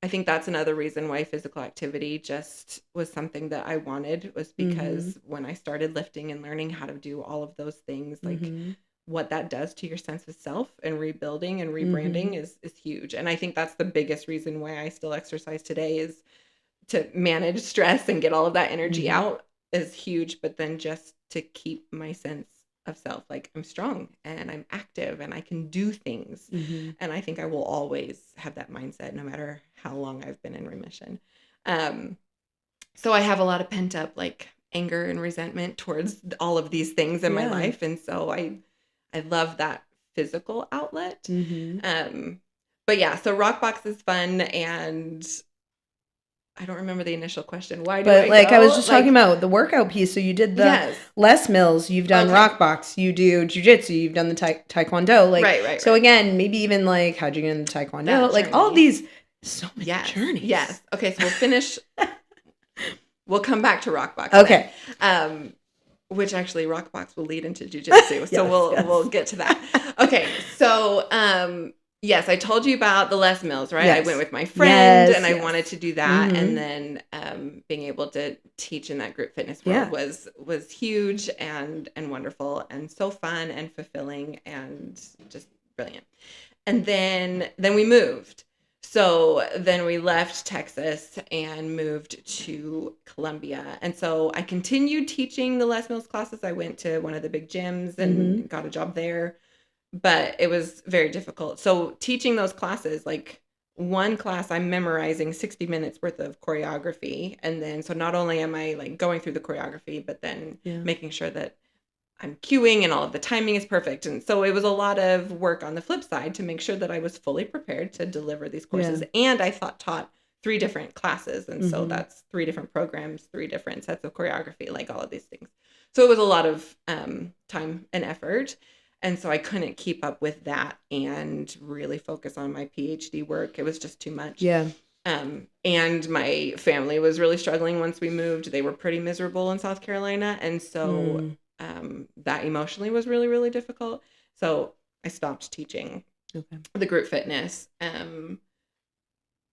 I think that's another reason why physical activity just was something that I wanted, was because when I started lifting and learning how to do all of those things, like what that does to your sense of self and rebuilding and rebranding is huge. And I think that's the biggest reason why I still exercise today, is to manage stress and get all of that energy out is huge. But then just to keep my sense of self, like I'm strong and I'm active and I can do things. And I think I will always have that mindset no matter how long I've been in remission. So I have a lot of pent up like anger and resentment towards all of these things in my life. And so I love that physical outlet. But yeah, so Rockbox is fun, and I don't remember the initial question. Why do I like go? I was just talking about the workout piece. So you did the Les Mills, you've done Rockbox, you do Jiu Jitsu, you've done the Taekwondo. Like, right. So again, maybe even like how'd you get into Taekwondo? That like journey. All of these, so many journeys. Yes. Okay, so we'll finish. We'll come back to Rockbox. Okay. Which actually Rockbox will lead into Jiu Jitsu. So we'll get to that. Okay. So yes, I told you about the Les Mills, right? Yes. I went with my friend and I wanted to do that. And then being able to teach in that group fitness world was huge and wonderful and so fun and fulfilling and just brilliant. And then we moved. So then we left Texas and moved to Columbia. And so I continued teaching the Les Mills classes. I went to one of the big gyms and got a job there. But it was very difficult. So teaching those classes, like one class, I'm memorizing 60 minutes worth of choreography. And then, so not only am I like going through the choreography, but then making sure that I'm cueing and all of the timing is perfect. And so it was a lot of work on the flip side to make sure that I was fully prepared to deliver these courses. And I taught 3 different classes. And so that's 3 different programs, 3 different sets of choreography, like all of these things. So it was a lot of time and effort. And so I couldn't keep up with that and really focus on my PhD work. It was just too much. Yeah. And my family was really struggling once we moved. They were pretty miserable in South Carolina. And so that emotionally was really, really difficult. So I stopped teaching the group fitness.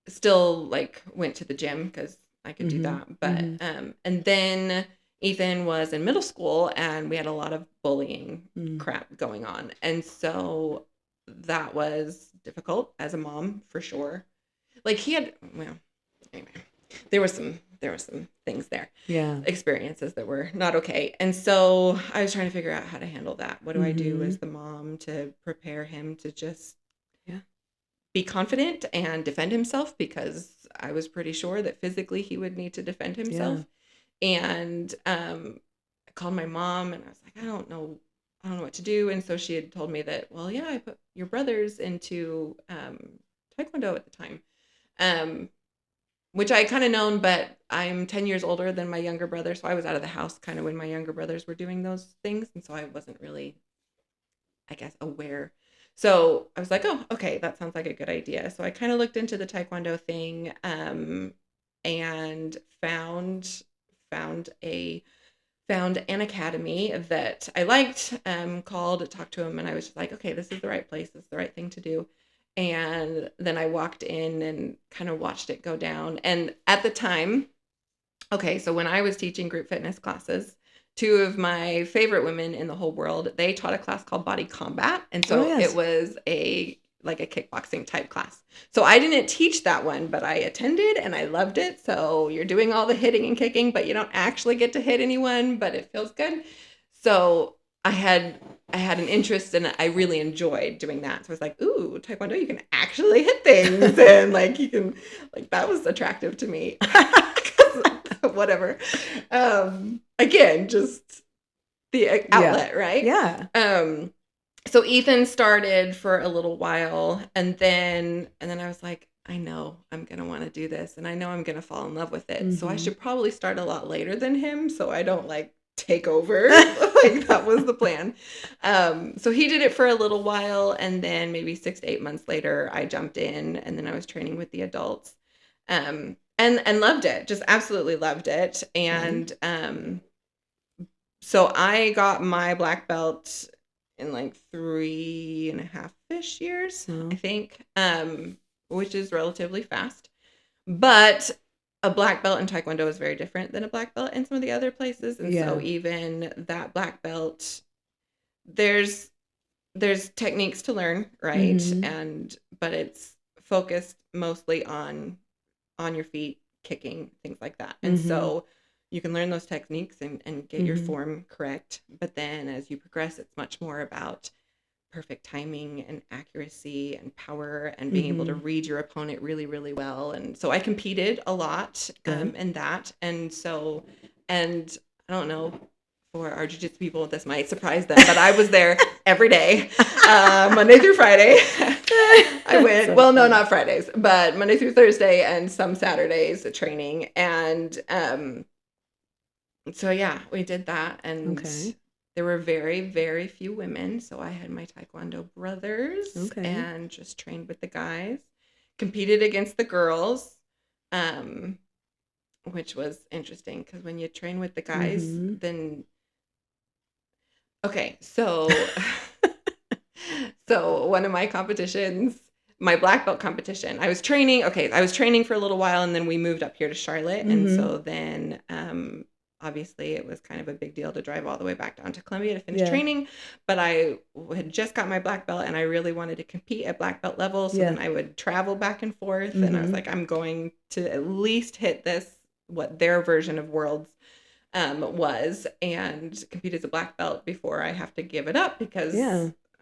Still like went to the gym because I could do that. But and then Ethan was in middle school and we had a lot of bullying crap going on. And so that was difficult as a mom for sure. Like anyway, there were some things there. Yeah. Experiences that were not okay. And so I was trying to figure out how to handle that. What do I do as the mom to prepare him to just be confident and defend himself? Because I was pretty sure that physically he would need to defend himself. Yeah. And I called my mom and I was like, I don't know what to do. And so she had told me that, well, yeah, I put your brothers into Taekwondo at the time, which I kind of known, but I'm 10 years older than my younger brother. So I was out of the house kind of when my younger brothers were doing those things. And so I wasn't really, I guess, aware. So I was like, oh, okay, that sounds like a good idea. So I kind of looked into the Taekwondo thing and found an academy that I liked, talked to him, and I was just like, okay, this is the right place. This is the right thing to do. And then I walked in and kind of watched it go down. And at the time, okay, so when I was teaching group fitness classes, two of my favorite women in the whole world, they taught a class called Body Combat. And so it was a kickboxing type class. So I didn't teach that one, but I attended and I loved it. So you're doing all the hitting and kicking, but you don't actually get to hit anyone, but it feels good. So I had an interest and I really enjoyed doing that. So I was like, ooh, Taekwondo, you can actually hit things. And like, you can, like, that was attractive to me. Whatever. Again, just the outlet, right? Yeah. So Ethan started for a little while and then I was like, I know I'm going to want to do this and I know I'm going to fall in love with it. So I should probably start a lot later than him so I don't like take over. Like that was the plan. So he did it for a little while and then maybe 6 to 8 months later I jumped in and then I was training with the adults. And loved it, just absolutely loved it. And so I got my black belt in like 3.5-ish years, I think, which is relatively fast. But a black belt in Taekwondo is very different than a black belt in some of the other places. And so even that black belt, there's techniques to learn, right? But it's focused mostly on your feet, kicking, things like that. And so you can learn those techniques and get your form correct. But then as you progress, it's much more about perfect timing and accuracy and power and being able to read your opponent really, really well. And so I competed a lot in that. And so, and I don't know, for our jiu-jitsu people, this might surprise them, but I was there every day, Monday through Friday. I went, well, no, not Fridays, but Monday through Thursday and some Saturdays at training. And so, yeah, we did that. And there were very, very few women. So I had my Taekwondo brothers and just trained with the guys, competed against the girls, which was interesting because when you train with the guys, then... Okay, so one of my competitions, my black belt competition, I was training for a little while and then we moved up here to Charlotte. And so then obviously it was kind of a big deal to drive all the way back down to Columbia to finish training. But I had just got my black belt and I really wanted to compete at black belt level. So then I would travel back and forth and I was like, I'm going to at least hit this, what their version of Worlds was, and compete as a black belt before I have to give it up because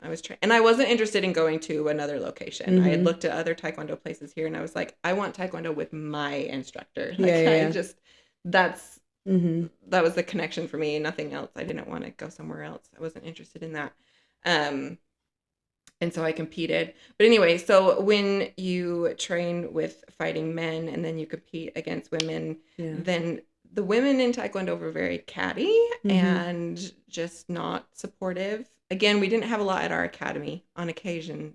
I was and I wasn't interested in going to another location. I had looked at other Taekwondo places here and I was like, I want Taekwondo with my instructor. Like that was the connection for me, nothing else. I didn't want to go somewhere else. I wasn't interested in that. And so I competed. But anyway, so when you train with fighting men and then you compete against women, then the women in Taekwondo were very catty and just not supportive. Again, we didn't have a lot at our academy. On occasion,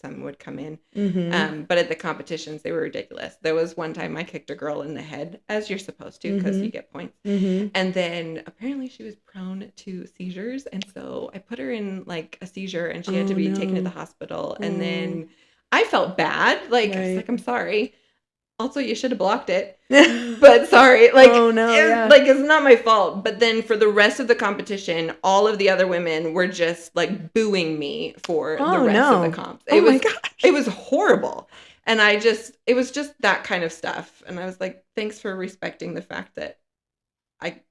some would come in. But at the competitions, they were ridiculous. There was one time I kicked a girl in the head, as you're supposed to, because you get points. And then apparently she was prone to seizures. And so I put her in like a seizure and she had to be taken to the hospital. And then I felt bad. Like, I was like, I'm sorry. Also, you should have blocked it, but sorry. Like, like it's not my fault. But then for the rest of the competition, all of the other women were just like booing me for the rest of the comps. It was horrible. And it was just that kind of stuff. And I was like, thanks for respecting the fact that I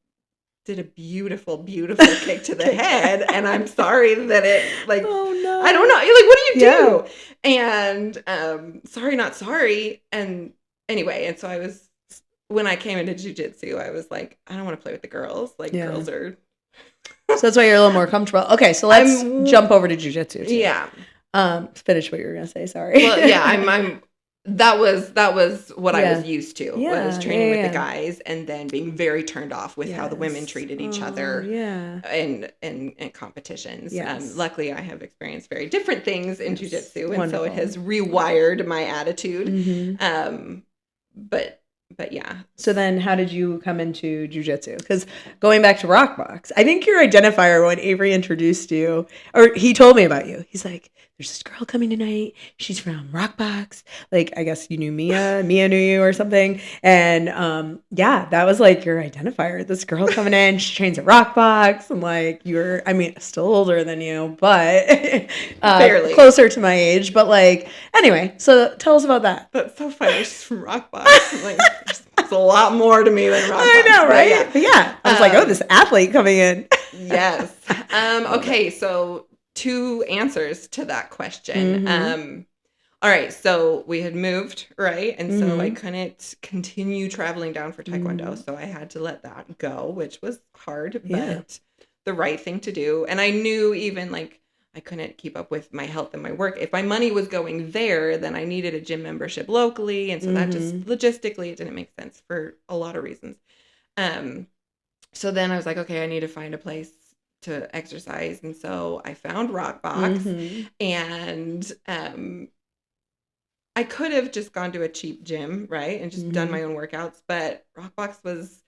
did a beautiful, beautiful kick to the head. And I'm sorry that it like, I don't know. You're like, what do you do? And sorry, not sorry. And anyway, and so when I came into jiu-jitsu, I was like, I don't want to play with the girls. Like, girls are... So that's why you're a little more comfortable. Okay, so let's jump over to jiu-jitsu. Yeah. Finish what you were going to say, sorry. Well, yeah, that was what I was used to, was training with the guys and then being very turned off with how the women treated each other in competitions. Luckily, I have experienced very different things in jiu-jitsu, and so it has rewired my attitude. But but yeah. So then how did you come into jiu-jitsu? Because going back to rock box, I think your identifier when Avery introduced you, or he told me about you, he's like, there's this girl coming tonight. She's from rock box. Like, I guess you knew Mia knew you or something. And yeah, that was like your identifier. This girl coming in, she trains at rock box. And like, I mean, still older than you, but barely closer to my age. But like, anyway, so tell us about that. That's so funny. She's from rock box. Like, it's a lot more to me than rock box. I know, right? But yeah, I was like, oh, this athlete coming in. Yes. Okay, so 2 answers to that question. All right, so we had moved, right? And so I couldn't continue traveling down for Taekwondo, so I had to let that go, which was hard, but the right thing to do. And I knew even like I couldn't keep up with my health and my work. If my money was going there, then I needed a gym membership locally, and so that just logistically it didn't make sense for a lot of reasons. So then I was like, okay, I need to find a place to exercise. And so I found Rockbox, and I could have just gone to a cheap gym, right? And just done my own workouts. But Rockbox was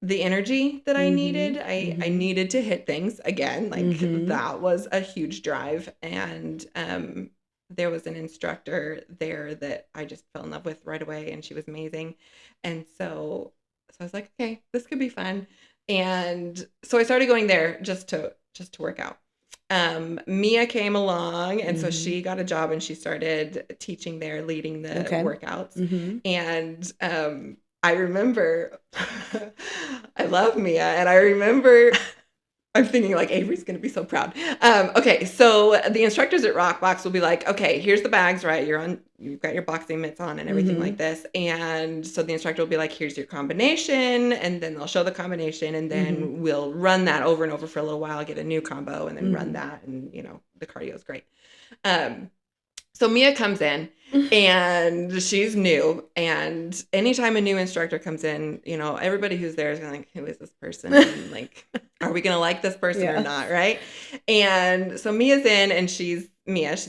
the energy that I needed. I needed to hit things again. Like that was a huge drive. And there was an instructor there that I just fell in love with right away. And she was amazing. And so I was like, okay, this could be fun. And so I started going there just to work out. Mia came along, and so she got a job and she started teaching there, leading the workouts. And I remember, I love Mia, and I remember, I'm thinking like Avery's going to be so proud. Okay, so the instructors at Rockbox will be like, okay, here's the bags, right? You've got your boxing mitts on and everything like this. And so the instructor will be like, here's your combination. And then they'll show the combination, and then we'll run that over and over for a little while, get a new combo, and then run that. And, the cardio is great. So Mia comes in, and she's new. And anytime a new instructor comes in, everybody who's there is going to like, who is this person? And like, are we going to like this person or not? Right. And so Mia's in, and she's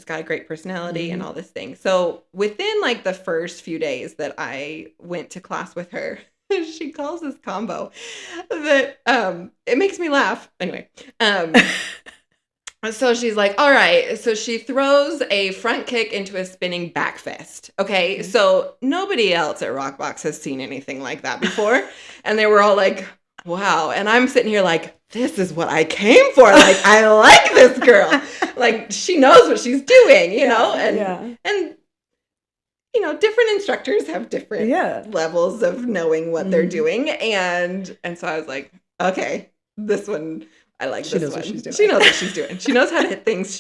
got a great personality and all this thing. So within like the first few days that I went to class with her, she calls this combo that it makes me laugh. Anyway, so she's like, all right. So she throws a front kick into a spinning back fist. Okay. So nobody else at Rockbox has seen anything like that before. And they were all like, wow. And I'm sitting here like, this is what I came for. Like, I like this girl. Like, she knows what she's doing, and different instructors have different levels of knowing what they're doing. And so I was like, okay, this one, I like this one. What she's doing. She knows what she's doing. She knows how to hit things.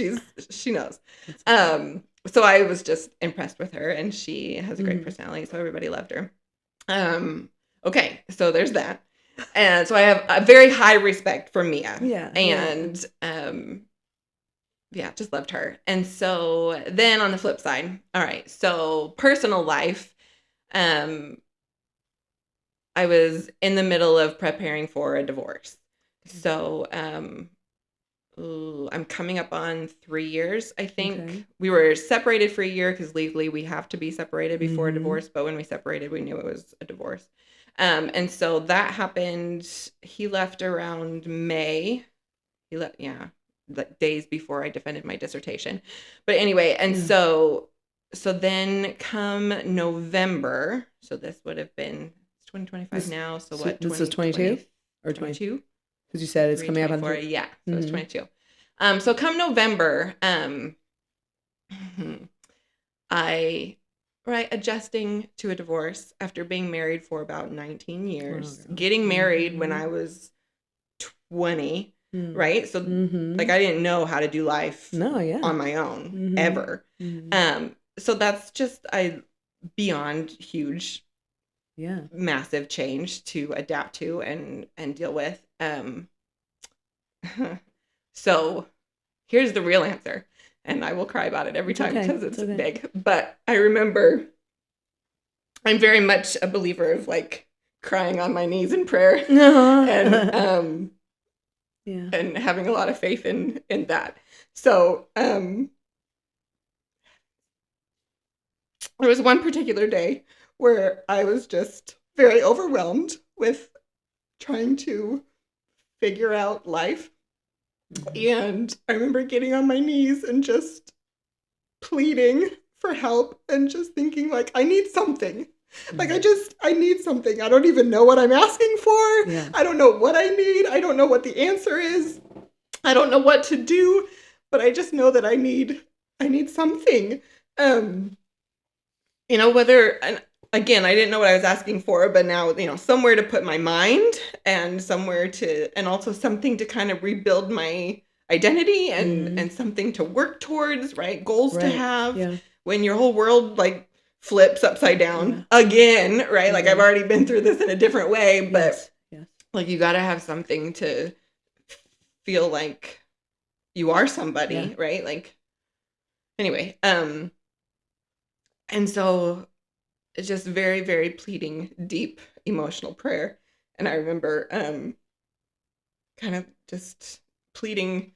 She knows. So I was just impressed with her, and she has a great personality. So everybody loved her. Okay. So there's that. And so I have a very high respect for Mia. And just loved her. And so then on the flip side, all right. So personal life, I was in the middle of preparing for a divorce. So I'm coming up on 3 years, I think. Okay. We were separated for a year because legally we have to be separated before a divorce. But when we separated, we knew it was a divorce. And so that happened. He left around May. He left, like days before I defended my dissertation. But anyway, and so then come November, so this would have been 2025 now. So what? This is 22 or 22? Because you said it's coming up on 4. Yeah, so it's 22. So come November, adjusting to a divorce after being married for about 19 years, getting married when I was 20, right? So like I didn't know how to do life on my own ever. So that's just beyond huge, massive change to adapt to and deal with. So here's the real answer. And I will cry about it every time because it's big. But I remember I'm very much a believer of like crying on my knees in prayer and having a lot of faith in that. So there was one particular day where I was just very overwhelmed with trying to figure out life. And I remember getting on my knees and just pleading for help and just thinking like, I need something. Like, I need something. I don't even know what I'm asking for. Yeah. I don't know what I need. I don't know what the answer is. I don't know what to do, but I just know that I need something. Whether, and again, I didn't know what I was asking for, but now, somewhere to put my mind and and also something to kind of rebuild my identity and something to work towards, right? Goals to have when your whole world like flips upside down again, right? Like I've already been through this in a different way, but like you got to have something to feel like you are somebody, right? Like, anyway, and so it's just very, very pleading, deep emotional prayer. And I remember kind of just pleading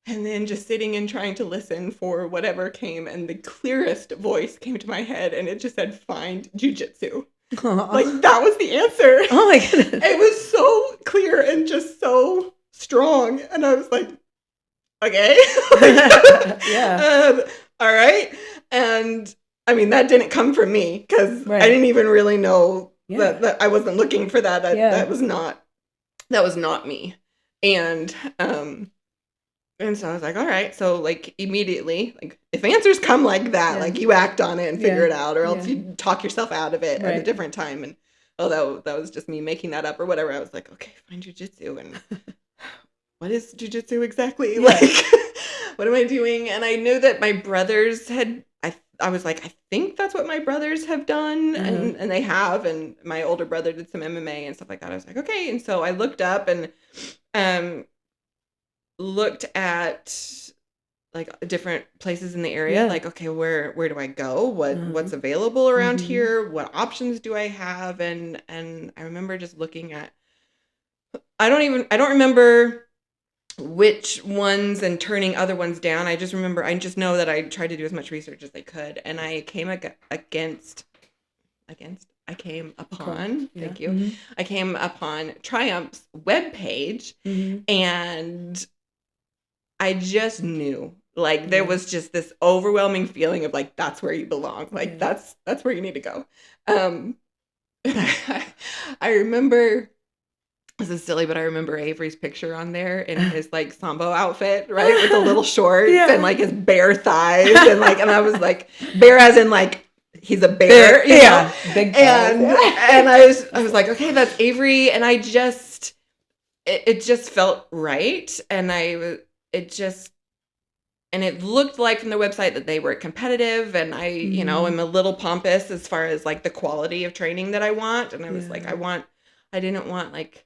and then just sitting and trying to listen for whatever came. And the clearest voice came to my head and it just said, find Jiu Jitsu. Like that was the answer. Oh my goodness. It was so clear and just so strong. And I was like, okay. All right. And I mean, that didn't come from me because I didn't even really know that I wasn't looking for that. That was not me. And so I was like, all right. So like immediately, like if answers come like that, like you act on it and figure it out, or else you talk yourself out of it at a different time. And that was just me making that up or whatever. I was like, okay, find jujitsu. And what is jujitsu exactly? Like, what am I doing? And I knew that my brothers had, I was like, I think that's what my brothers have done. And they have. And my older brother did some MMA and stuff like that. I was like, okay. And so I looked up and looked at like different places in the area. Like, okay, where do I go? What's available around here? What options do I have? And I remember just looking at, I don't remember which ones and turning other ones down. I just know that I tried to do as much research as I could. And I came upon, thank you. I came upon Triumph's webpage and I just knew, like, there was just this overwhelming feeling of like, that's where you belong. Like, that's where you need to go. I remember, this is silly, but I remember Avery's picture on there in his like Sambo outfit, right? With the little shorts and like his bare thighs and I was like, bare as in like, he's a bear, you know? Big thighs. And I was like, okay, that's Avery. And I just, it just felt right. And it looked like from the website that they were competitive and I, am a little pompous as far as like the quality of training that I want. And I was like, I didn't want like,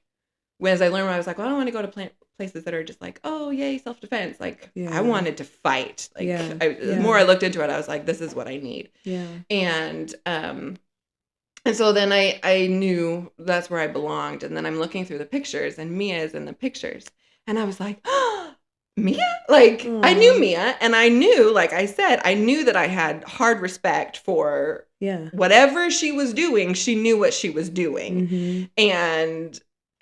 as I learned, I was like, well, I don't want to go to places that are just like, oh, yay, self-defense. Like, I wanted to fight. Like, the more I looked into it, I was like, this is what I need. Yeah. And so then I knew that's where I belonged. And then I'm looking through the pictures and Mia's in the pictures. And I was like, oh, Mia? Like, I knew Mia. And I knew, like I said, I knew that I had hard respect for whatever she was doing. She knew what she was doing.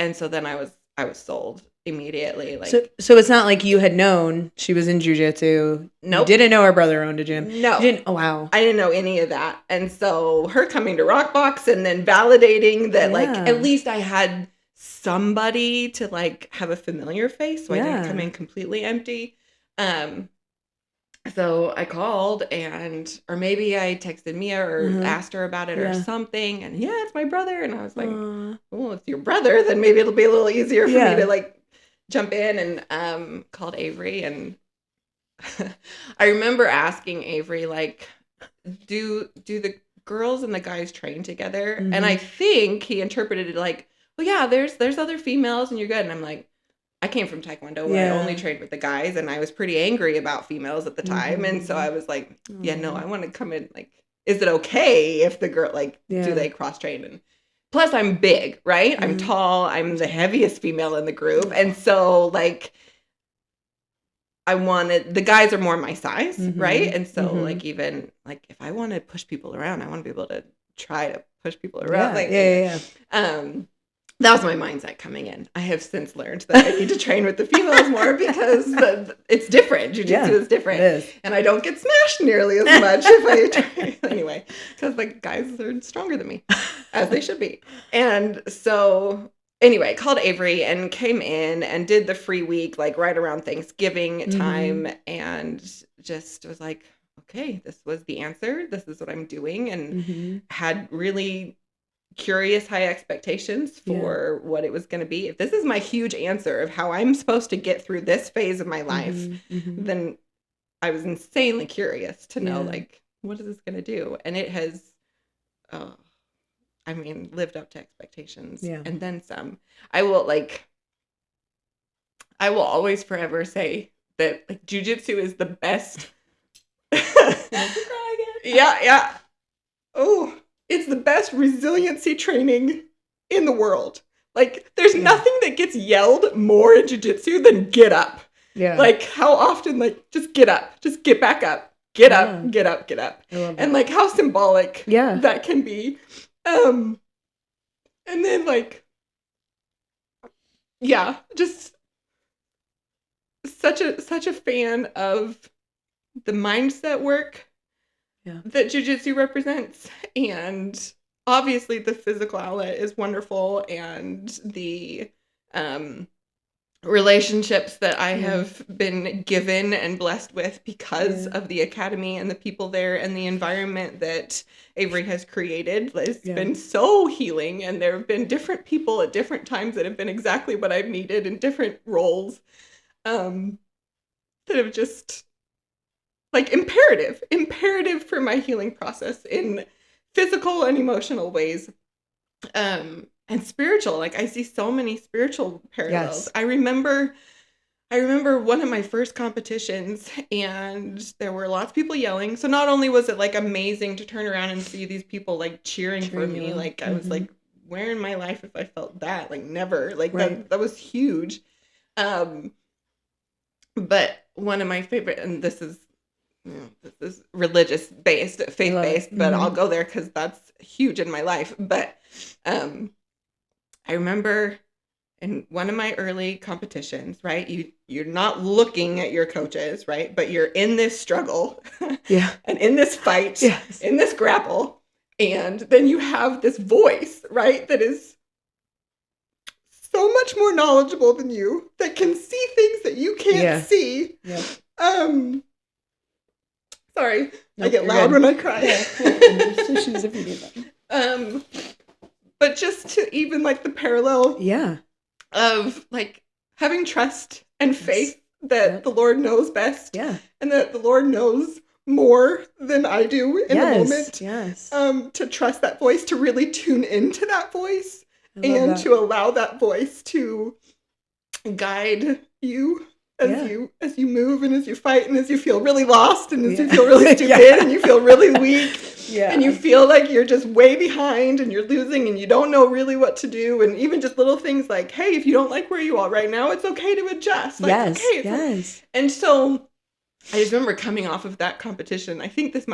And so then I was sold immediately. Like, so it's not like you had known she was in jiu-jitsu. Nope. You didn't know her brother owned a gym. No. Oh, wow. I didn't know any of that. And so her coming to Rockbox and then validating that like at least I had somebody to like have a familiar face. So I didn't come in completely empty. So I called or maybe I texted Mia or asked her about it or something. And it's my brother. And I was like, well, it's your brother. Then maybe it'll be a little easier for me to like jump in and called Avery. And I remember asking Avery, like, do the girls and the guys train together? And I think he interpreted it like, well, yeah, there's other females and you're good. And I'm like, I came from Taekwondo where I only trained with the guys and I was pretty angry about females at the time. And so I was like, no, I want to come in. Like, is it okay if the girl, like, do they cross train? And plus I'm big, right? I'm tall. I'm the heaviest female in the group. And so like, the guys are more my size, right? And so like, even like if I want to push people around, I want to be able to try to push people around. Yeah. That was my mindset coming in. I have since learned that I need to train with the females more because it's different. Jiu-jitsu is different. It is. And I don't get smashed nearly as much if I train. Anyway, because the guys are stronger than me, as they should be. And so, anyway, called Avery and came in and did the free week, like right around Thanksgiving time. And just was like, okay, this was the answer. This is what I'm doing. And had really curious high expectations for what it was going to be. If this is my huge answer of how I'm supposed to get through this phase of my life, then I was insanely curious to know like, what is this going to do? And it has, lived up to expectations and then some. I will always forever say that like jiu-jitsu is the best. Yeah. Oh, it's the best resiliency training in the world. Like, there's nothing that gets yelled more in jiu-jitsu than get up. Yeah. Like, how often, like, just get up. Just get back up. Get up, get up, get up. And, like, how symbolic that can be. And then, like, just such a fan of the mindset work that jiu-jitsu represents, and obviously the physical outlet is wonderful, and the relationships that I have been given and blessed with because of the academy and the people there and the environment that Avery has created. It's been so healing, and there have been different people at different times that have been exactly what I've needed in different roles that have just like imperative for my healing process in physical and emotional ways, and spiritual. Like, I see so many spiritual parallels. I remember one of my first competitions, and there were lots of people yelling. So not only was it like amazing to turn around and see these people like cheering for me, like I was like, where in my life if I felt that? Like, never. Like that was huge. But one of my favorite, and this is religious based, faith based, but I'll go there because that's huge in my life. But I remember in one of my early competitions, right? You're not looking at your coaches, right? But you're in this struggle, and in this fight, in this grapple, and then you have this voice, right? That is so much more knowledgeable than you, that can see things that you can't see. Sorry, I get loud when I cry. Tissues if you need them. But just to even like the parallel of like having trust and faith that the Lord knows best, and that the Lord knows more than I do in the moment. To trust that voice, to really tune into that voice, and to allow that voice to guide you as you move, and as you fight, and as you feel really lost, and as you feel really stupid, and you feel really weak, and you feel like you're just way behind, and you're losing, and you don't know really what to do, and even just little things like, hey, if you don't like where you are right now, it's okay to adjust. Like, And so I just remember coming off of that competition. I think that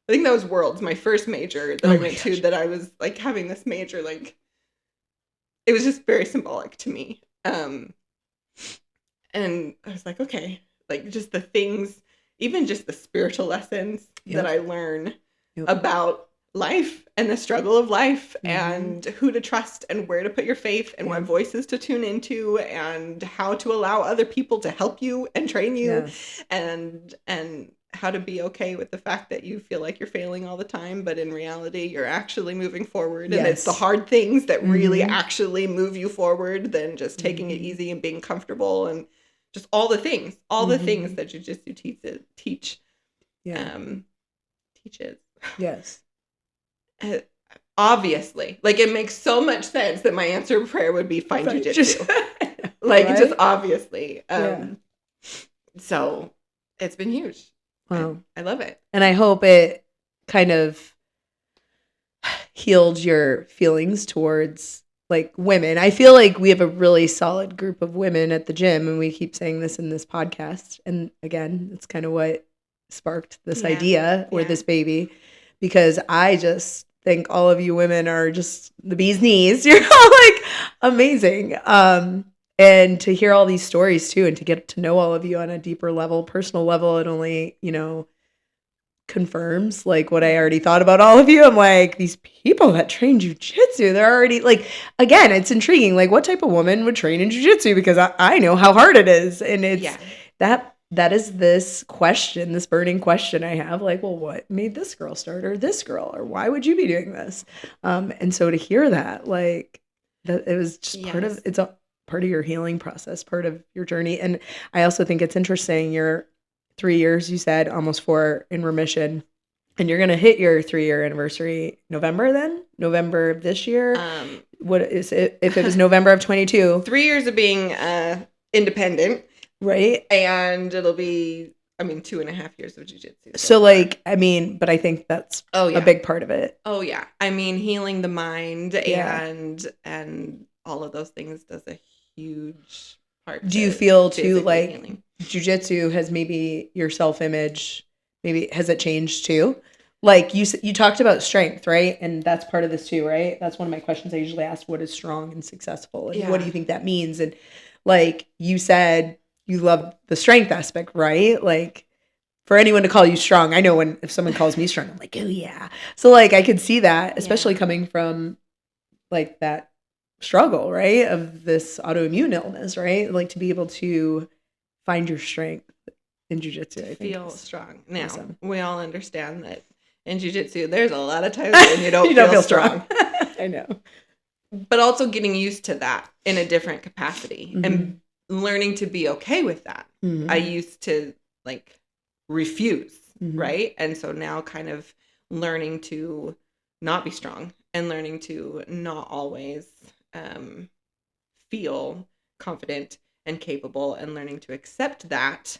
was Worlds, my first major that I went to, that I was like having this major, like, it was just very symbolic to me. And I was like, okay, like just the things, even just the spiritual lessons that I learn about life and the struggle of life, and who to trust and where to put your faith, and what voices to tune into, and how to allow other people to help you and train you, and how to be okay with the fact that you feel like you're failing all the time, but in reality you're actually moving forward, and it's the hard things that really actually move you forward than just taking it easy and being comfortable, and just all the things that jiu-jitsu teaches. Obviously, like, it makes so much sense that my answer to prayer would be find jiu-jitsu. Like, just obviously. So it's been huge. Wow. I love it. And I hope it kind of healed your feelings towards like women. I feel like we have a really solid group of women at the gym, and we keep saying this in this podcast. And again, it's kind of what sparked this idea or this baby, because I just think all of you women are just the bee's knees. You're all like amazing. And to hear all these stories too, and to get to know all of you on a deeper level, personal level, it only, confirms like what I already thought about all of you. I'm like, these people that train jujitsu, they're already like, again, it's intriguing. Like, what type of woman would train in jujitsu? Because I know how hard it is. And it's that is this question, this burning question I have, like, well, what made this girl start, or this girl, or why would you be doing this? And so to hear that, like, that it was just part of, it's a part of your healing process, part of your journey. And I also think it's interesting, you're 3 years, you said, almost 4 in remission, and you're going to hit your 3-year anniversary November of this year. What is it? If it was November of 22, 3 years of being independent. Right. And it'll be, 2.5 years of jiu-jitsu. So like, but I think that's a big part of it. Oh yeah. Healing the mind and all of those things does a huge part. Do you feel too like healing? Jiu-jitsu has maybe your self-image, maybe has it changed too? Like you talked about strength, right? And that's part of this too, right? That's one of my questions I usually ask. What is strong and successful? And what do you think that means? And like you said, you love the strength aspect, right? Like for anyone to call you strong, I know if someone calls me strong, I'm like, oh yeah. So like I could see that, especially coming from like that struggle, right? Of this autoimmune illness, right? Like to be able to find your strength in jiu-jitsu, I think. Feel strong. Now, we all understand that in jiu-jitsu, there's a lot of times when you don't feel strong. I know. But also getting used to that in a different capacity and learning to be okay with that. I used to like refuse, right? And so now kind of learning to not be strong and learning to not always feel confident and capable, and learning to accept that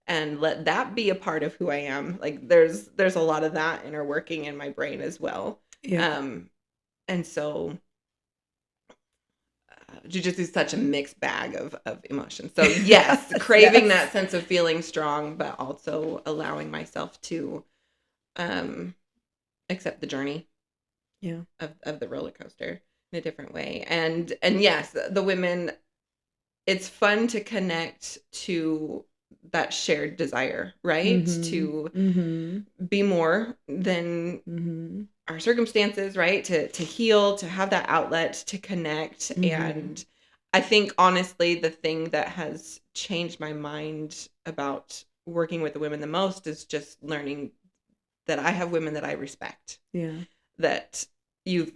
and let that be a part of who I am. Like there's a lot of that inner working in my brain as well. And so jiu-jitsu is such a mixed bag of emotions. So yes, craving that sense of feeling strong, but also allowing myself to accept the journey of the roller coaster in a different way. And yes, the women, it's fun to connect to that shared desire, right? To be more than our circumstances, right? To heal, to have that outlet, to connect. And I think honestly, the thing that has changed my mind about working with the women the most is just learning that I have women that I respect. Yeah. That you've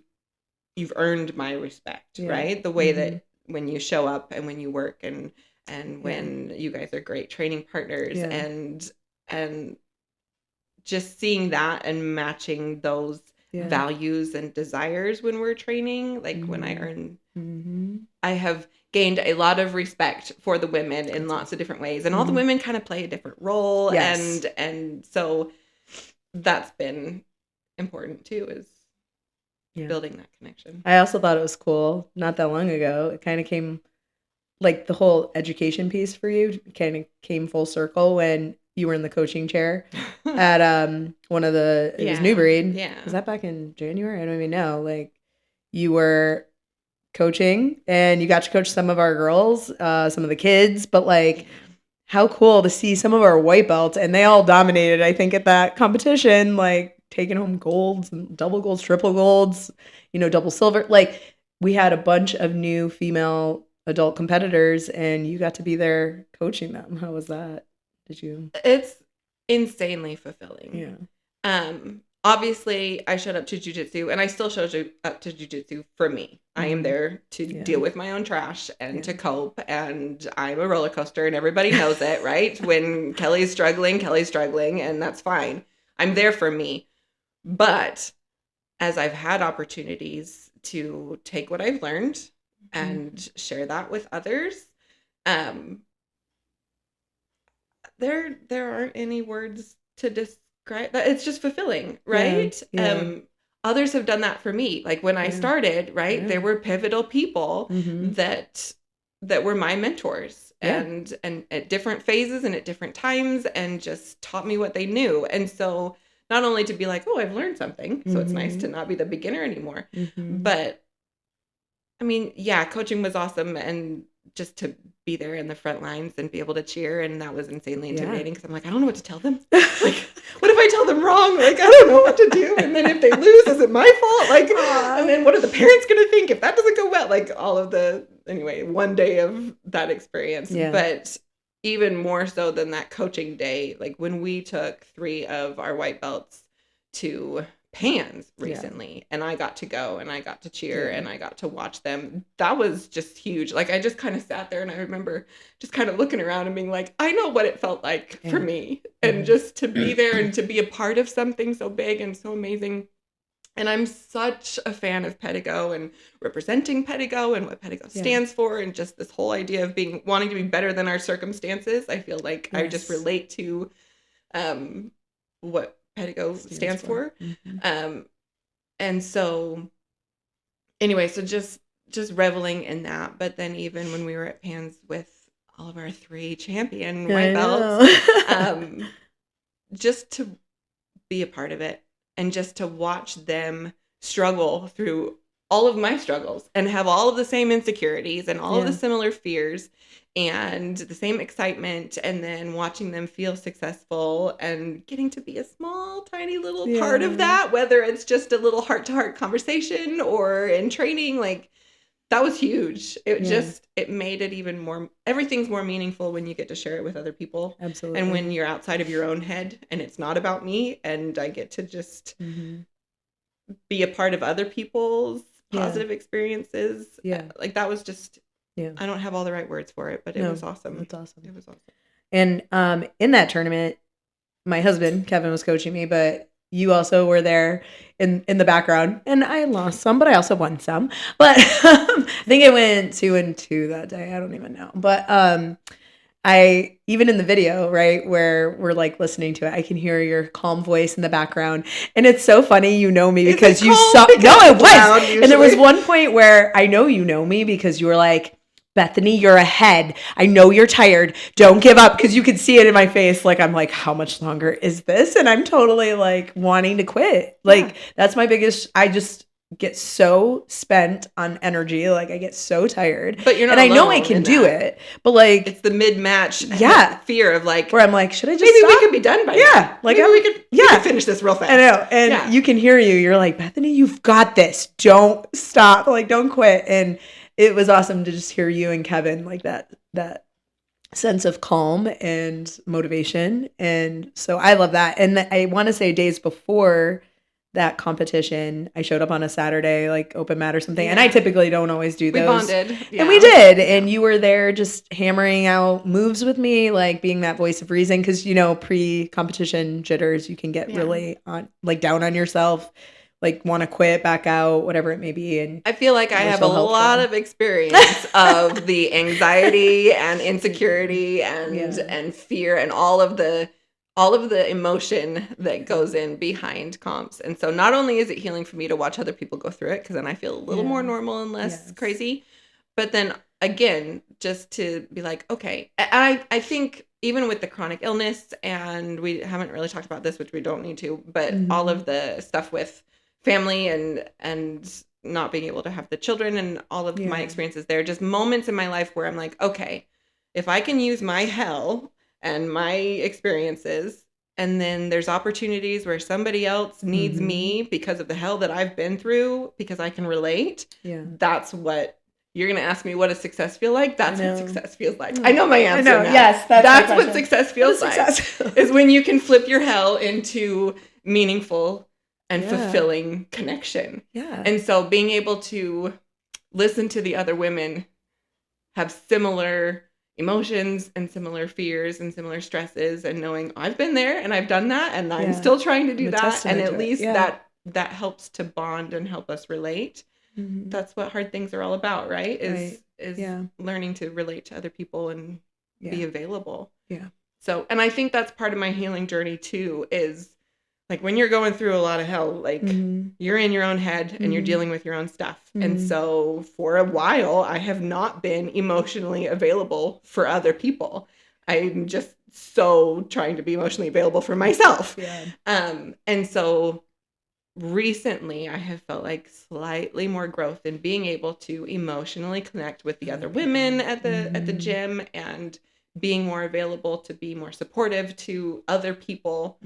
earned my respect, right? The way that when you show up and when you work and when you guys are great training partners and just seeing that and matching those values and desires when we're training, like when I earn, I have gained a lot of respect for the women in lots of different ways, and all the women kind of play a different role. And so that's been important too, is building that connection. I also thought it was cool not that long ago. It kind of came, like the whole education piece for you kind of came full circle when you were in the coaching chair at one of the, it was New Breed. Yeah. Was that back in January? I don't even know. Like you were coaching and you got to coach some of our girls, some of the kids, but like how cool to see some of our white belts, and they all dominated, I think, at that competition, like taking home golds and double golds, triple golds, double silver. Like we had a bunch of new female adult competitors and you got to be there coaching them. How was that? It's insanely fulfilling. Yeah. Obviously I showed up to jiu-jitsu, and I still show up to jiu-jitsu for me. I am there to deal with my own trash and to cope, and I'm a roller coaster and everybody knows it, right? When Kelly's struggling, and that's fine. I'm there for me. But as I've had opportunities to take what I've learned and share that with others, there aren't any words to describe that. It's just fulfilling, right? Others have done that for me. Like when I started, right, there were pivotal people that were my mentors and at different phases and at different times, and just taught me what they knew. And so not only to be like, oh, I've learned something. So it's nice to not be the beginner anymore. But I mean, yeah, coaching was awesome. And just to be there in the front lines and be able to cheer. And that was insanely intimidating because I'm like, I don't know what to tell them. Like, what if I tell them wrong? Like, I don't know what to do. And then if they lose, is it my fault? Like, and then what are the parents going to think if that doesn't go well? Like all of the, anyway, one day of that experience. Yeah. But even more so than that coaching day, like when we took 3 of our white belts to Pans recently and I got to go and I got to cheer and I got to watch them, that was just huge. Like I just kind of sat there and I remember just kind of looking around and being like, I know what it felt like for me, and just to be there and to be a part of something so big and so amazing. And I'm such a fan of Pedigo and representing Pedigo and what Pedigo stands for, and just this whole idea of wanting to be better than our circumstances. I feel like I just relate to what Pedigo stands for. And so anyway, so just reveling in that. But then even when we were at Pans with all of our 3 champion white belts, just to be a part of it and just to watch them struggle through all of my struggles and have all of the same insecurities and all of the similar fears and the same excitement, and then watching them feel successful and getting to be a small, tiny little part of that, whether it's just a little heart-to-heart conversation or in training, like that was huge. It just, it made it even more, everything's more meaningful when you get to share it with other people. Absolutely. And when you're outside of your own head and it's not about me and I get to just be a part of other people's positive experiences. Yeah. Like that was just, I don't have all the right words for it, but it was awesome. It's awesome. It was awesome. And in that tournament, my husband, Kevin, was coaching me, but you also were there in the background, and I lost some, but I also won some. But I think it went 2-2 that day. I don't even know. But I, even in the video, right, where we're like listening to it, I can hear your calm voice in the background. And it's so funny, you know me because you saw, no, it was. And there was one point where I know you know me because you were like, Bethany, you're ahead. I know you're tired. Don't give up, because you could see it in my face. Like, I'm like, how much longer is this? And I'm totally like wanting to quit. Like, that's my biggest, I just get so spent on energy. Like, I get so tired. But you're not alone. And I know I can do it. But like, it's the mid-match fear of like, where I'm like, should I just maybe stop? We could be done by now. Like, maybe we could finish this real fast. I know. And you can hear you're like, Bethany, you've got this. Don't stop. Like, don't quit. And it was awesome to just hear you and Kevin, like that sense of calm and motivation. And so I love that. And I want to say days before that competition, I showed up on a Saturday, like open mat or something. And I typically don't always do those. We bonded. And we did. And you were there just hammering out moves with me, like being that voice of reason. Because, you know, pre-competition jitters, you can get really down on yourself. Like want to quit, back out, whatever it may be. And I feel like I have a lot of experience of the anxiety and insecurity and fear and all of the emotion that goes in behind comps. And so not only is it healing for me to watch other people go through it, because then I feel a little more normal and less crazy, but then again, just to be like, okay, I think even with the chronic illness, and we haven't really talked about this, which we don't need to, but all of the stuff with family and not being able to have the children and all of my experiences there, just moments in my life where I'm like, okay, if I can use my hell and my experiences, and then there's opportunities where somebody else needs me because of the hell that I've been through, because I can relate. That's what you're going to ask me. What does success feel like? That's what success feels like. I know my answer. I know. Yes, that's what success feels like. Is when you can flip your hell into meaningful and fulfilling connection. And so being able to listen to the other women have similar emotions and similar fears and similar stresses, and knowing I've been there and I've done that and I'm still trying to do that. And at least that helps to bond and help us relate. That's what hard things are all about, right? Is learning to relate to other people and be available. So, and I think that's part of my healing journey too, is like when you're going through a lot of hell, like you're in your own head and you're dealing with your own stuff. And so for a while, I have not been emotionally available for other people. I'm just so trying to be emotionally available for myself. Yeah. And so recently I have felt like slightly more growth in being able to emotionally connect with the other women at the gym, and being more available to be more supportive to other people,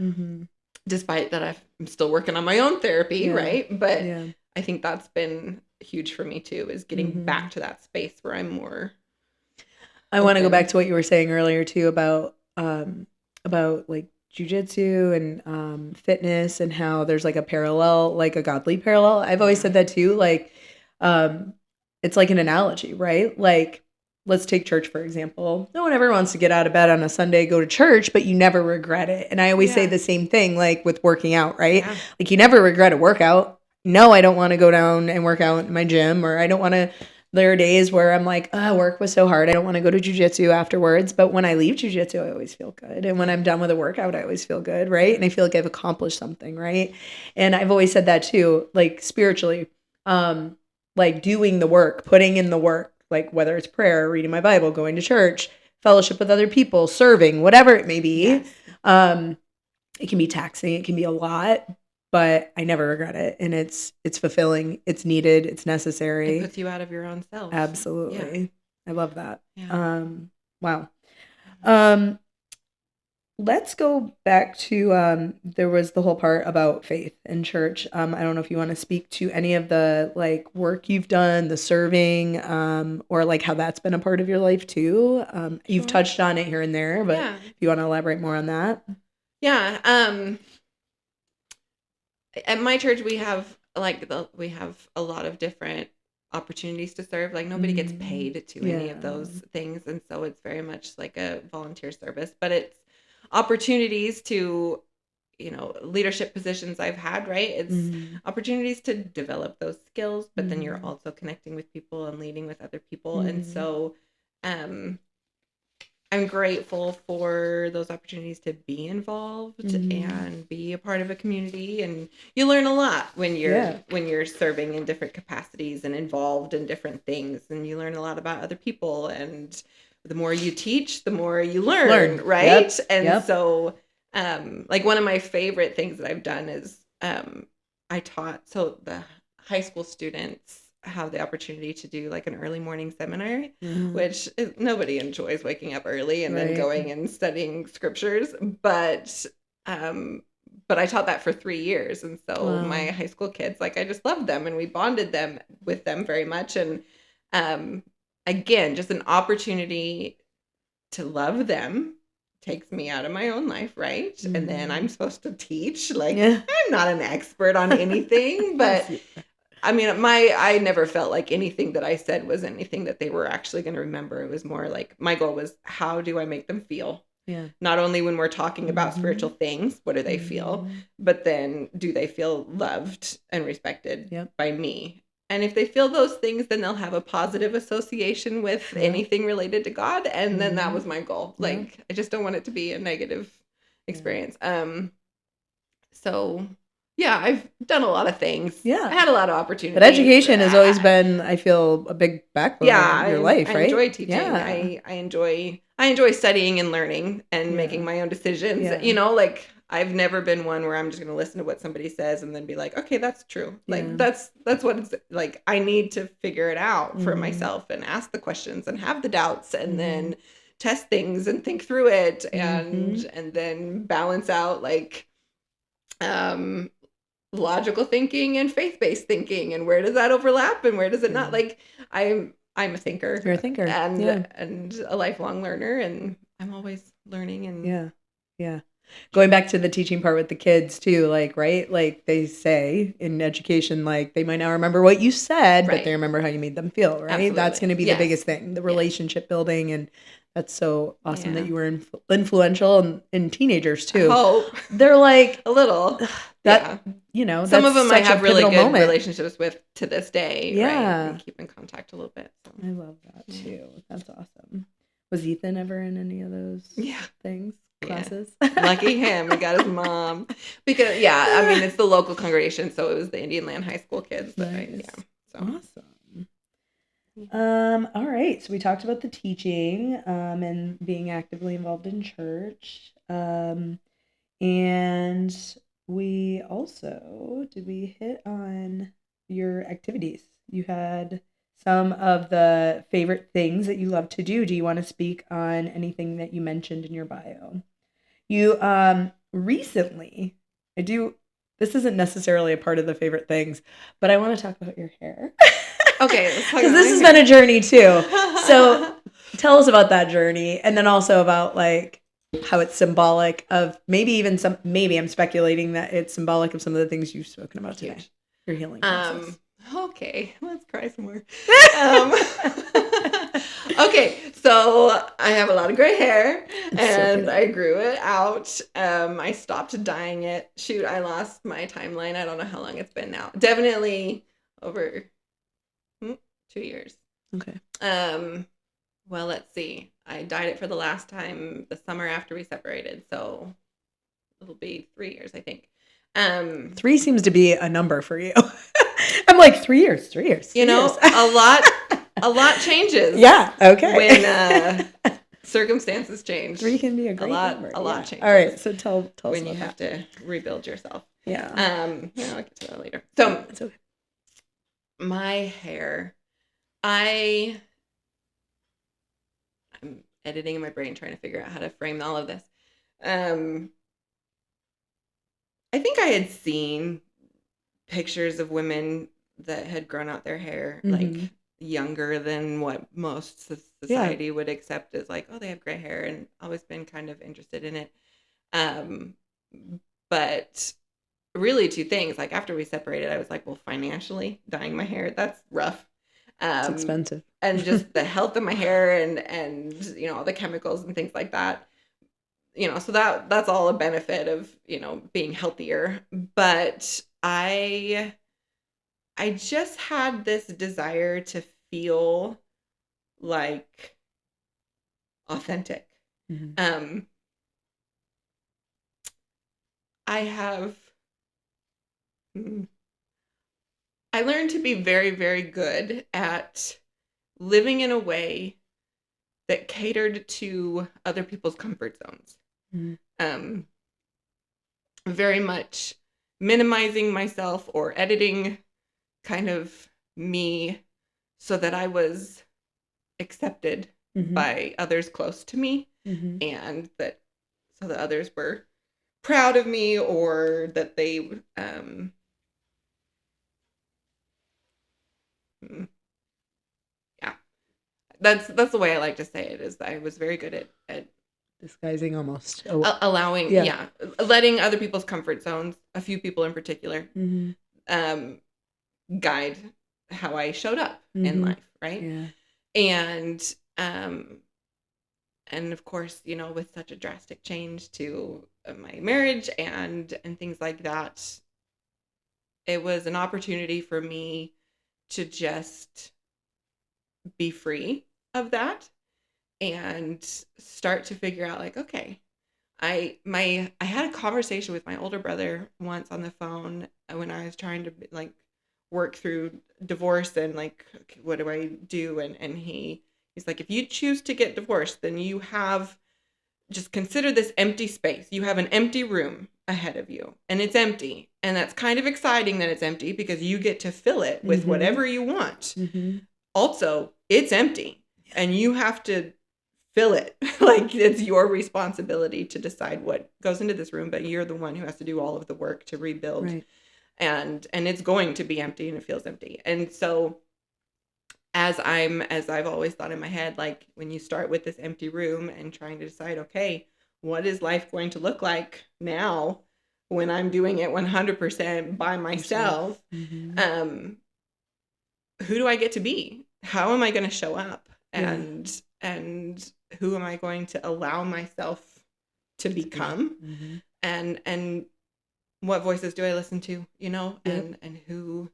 despite that I'm still working on my own therapy, right? But I think that's been huge for me too, is getting back to that space where I'm more I want to go back to what you were saying earlier too about like Jiu Jitsu and fitness, and how there's like a parallel, like a godly parallel. I've always said that too. Like, it's like an analogy, right? Like, let's take church, for example. No one ever wants to get out of bed on a Sunday, go to church, but you never regret it. And I always say the same thing, like with working out, right? Yeah. Like, you never regret a workout. No, I don't want to go down and work out in my gym, or I don't want to. There are days where I'm like, work was so hard, I don't want to go to jiu-jitsu afterwards. But when I leave jiu-jitsu, I always feel good. And when I'm done with a workout, I always feel good, right? And I feel like I've accomplished something, right? And I've always said that too, like spiritually, like doing the work, putting in the work, like whether it's prayer, reading my Bible, going to church, fellowship with other people, serving, whatever it may be. Yes. It can be taxing, it can be a lot, but I never regret it. And it's fulfilling. It's needed. It's necessary. It puts you out of your own self. Absolutely. Yeah. I love that. Yeah. Wow. Let's go back to, there was the whole part about faith and church. I don't know if you want to speak to any of the like work you've done, the serving, or like how that's been a part of your life too. You've touched on it here and there, but if you want to elaborate more on that. Yeah. At my church, we have a lot of different opportunities to serve. Like, nobody gets paid to any of those things, and so it's very much like a volunteer service. But it's opportunities to, leadership positions I've had. Right, it's opportunities to develop those skills, but then you're also connecting with people and leading with other people, and so, I'm grateful for those opportunities to be involved and be a part of a community. And you learn a lot when you're serving in different capacities and involved in different things. And you learn a lot about other people. And the more you teach, the more you learn. Right. Yep. And so, like, one of my favorite things that I've done is I taught. So the high school students have the opportunity to do like an early morning seminar, which nobody enjoys waking up early and then going and studying scriptures. But I taught that for 3 years. And so my high school kids, like, I just loved them, and we bonded with them very much. And again, just an opportunity to love them takes me out of my own life, right? And then I'm supposed to teach. Like, I'm not an expert on anything, but I mean, I never felt like anything that I said was anything that they were actually going to remember. It was more like, my goal was, how do I make them feel? Yeah. Not only when we're talking about spiritual things, what do they feel? But then, do they feel loved and respected by me? And if they feel those things, then they'll have a positive association with anything related to God. And then that was my goal. Like, I just don't want it to be a negative experience. So... yeah, I've done a lot of things. Yeah. I had a lot of opportunities. But education has always been, I feel, a big backbone of your life, right? I enjoy teaching. Yeah. I enjoy studying and learning and making my own decisions. Yeah. Like, I've never been one where I'm just going to listen to what somebody says and then be like, okay, that's true. Like, that's what it's like. I need to figure it out for myself and ask the questions and have the doubts and then test things and think through it and then balance out, like, logical thinking and faith-based thinking, and where does that overlap and where does it not? Like, I'm a thinker. You're a thinker. And a lifelong learner, and I'm always learning. And going back to the teaching part with the kids too, like, right, like they say in education, like, they might not remember what you said, but they remember how you made them feel, right? Absolutely. That's going to be the biggest thing, the relationship building. And that's so awesome that you were influential in teenagers too. Oh, they're like a little that, some of them I have really good relationships with to this day. Yeah. Right? And keep in contact a little bit. So. I love that too. That's awesome. Was Ethan ever in any of those things? Classes? Lucky him. He got his mom. Because, I mean, it's the local congregation, so it was the Indian Land High School kids. But nice. So. Awesome. All right. So we talked about the teaching, and being actively involved in church. And we also, did we hit on your activities? You had some of the favorite things that you love to do. Do you want to speak on anything that you mentioned in your bio? You recently, this isn't necessarily a part of the favorite things, but I want to talk about your hair. Okay, let's talk Because about this my has hair. been a journey too. So tell us about that journey, and then also about like how it's symbolic of maybe I'm speculating that it's symbolic of some of the things you've spoken about today. Huge. Your healing process. Okay, let's cry some more. Okay, so I have a lot of gray hair, and I grew it out. I stopped dyeing it. Shoot, I lost my timeline. I don't know how long it's been now. Definitely over 2 years. Okay. Well, let's see. I dyed it for the last time the summer after we separated, so it'll be 3 years, I think. 3 seems to be a number for you. I'm like 3 years. 3 years. You know, a lot changes. Yeah. Okay. When circumstances change. 3 can be a great number. A lot changes. All right. So tell us when you about have to rebuild yourself. Yeah. I'll get to that later. So it's okay. My hair, I'm editing in my brain trying to figure out how to frame all of this. I think I had seen pictures of women that had grown out their hair like younger than what most society would accept as like, oh, they have gray hair, and always been kind of interested in it. But really 2 things. Like after we separated, I was like, well, financially dyeing my hair, that's rough. It's expensive. And just the health of my hair and you know, all the chemicals and things like that. You know, so that's all a benefit of, you know, being healthier. But I just had this desire to feel like authentic. I learned to be very, very good at living in a way that catered to other people's comfort zones. Very much minimizing myself or editing kind of me so that I was accepted by others close to me, and that so that others were proud of me, or that they that's the way I like to say it, is that I was very good at disguising almost. Allowing, letting other people's comfort zones, a few people in particular, guide how I showed up in life, right? Yeah. And of course, you know, with such a drastic change to my marriage and things like that, it was an opportunity for me to just be free of that and start to figure out like, okay, I had a conversation with my older brother once on the phone when I was trying to like work through divorce and like, okay, what do I do? And he's like, if you choose to get divorced, then you have, just consider this empty space. You have an empty room ahead of you, and it's empty. And that's kind of exciting that it's empty because you get to fill it with whatever you want. Also, it's empty and you have to fill it. Like, it's your responsibility to decide what goes into this room, but you're the one who has to do all of the work to rebuild. Right. And it's going to be empty, and it feels empty. And so as I've always thought in my head, like when you start with this empty room and trying to decide, okay, what is life going to look like now when I'm doing it 100% by myself? Who do I get to be? How am I going to show up? And who am I going to allow myself to become? And what voices do I listen to, you know, and who,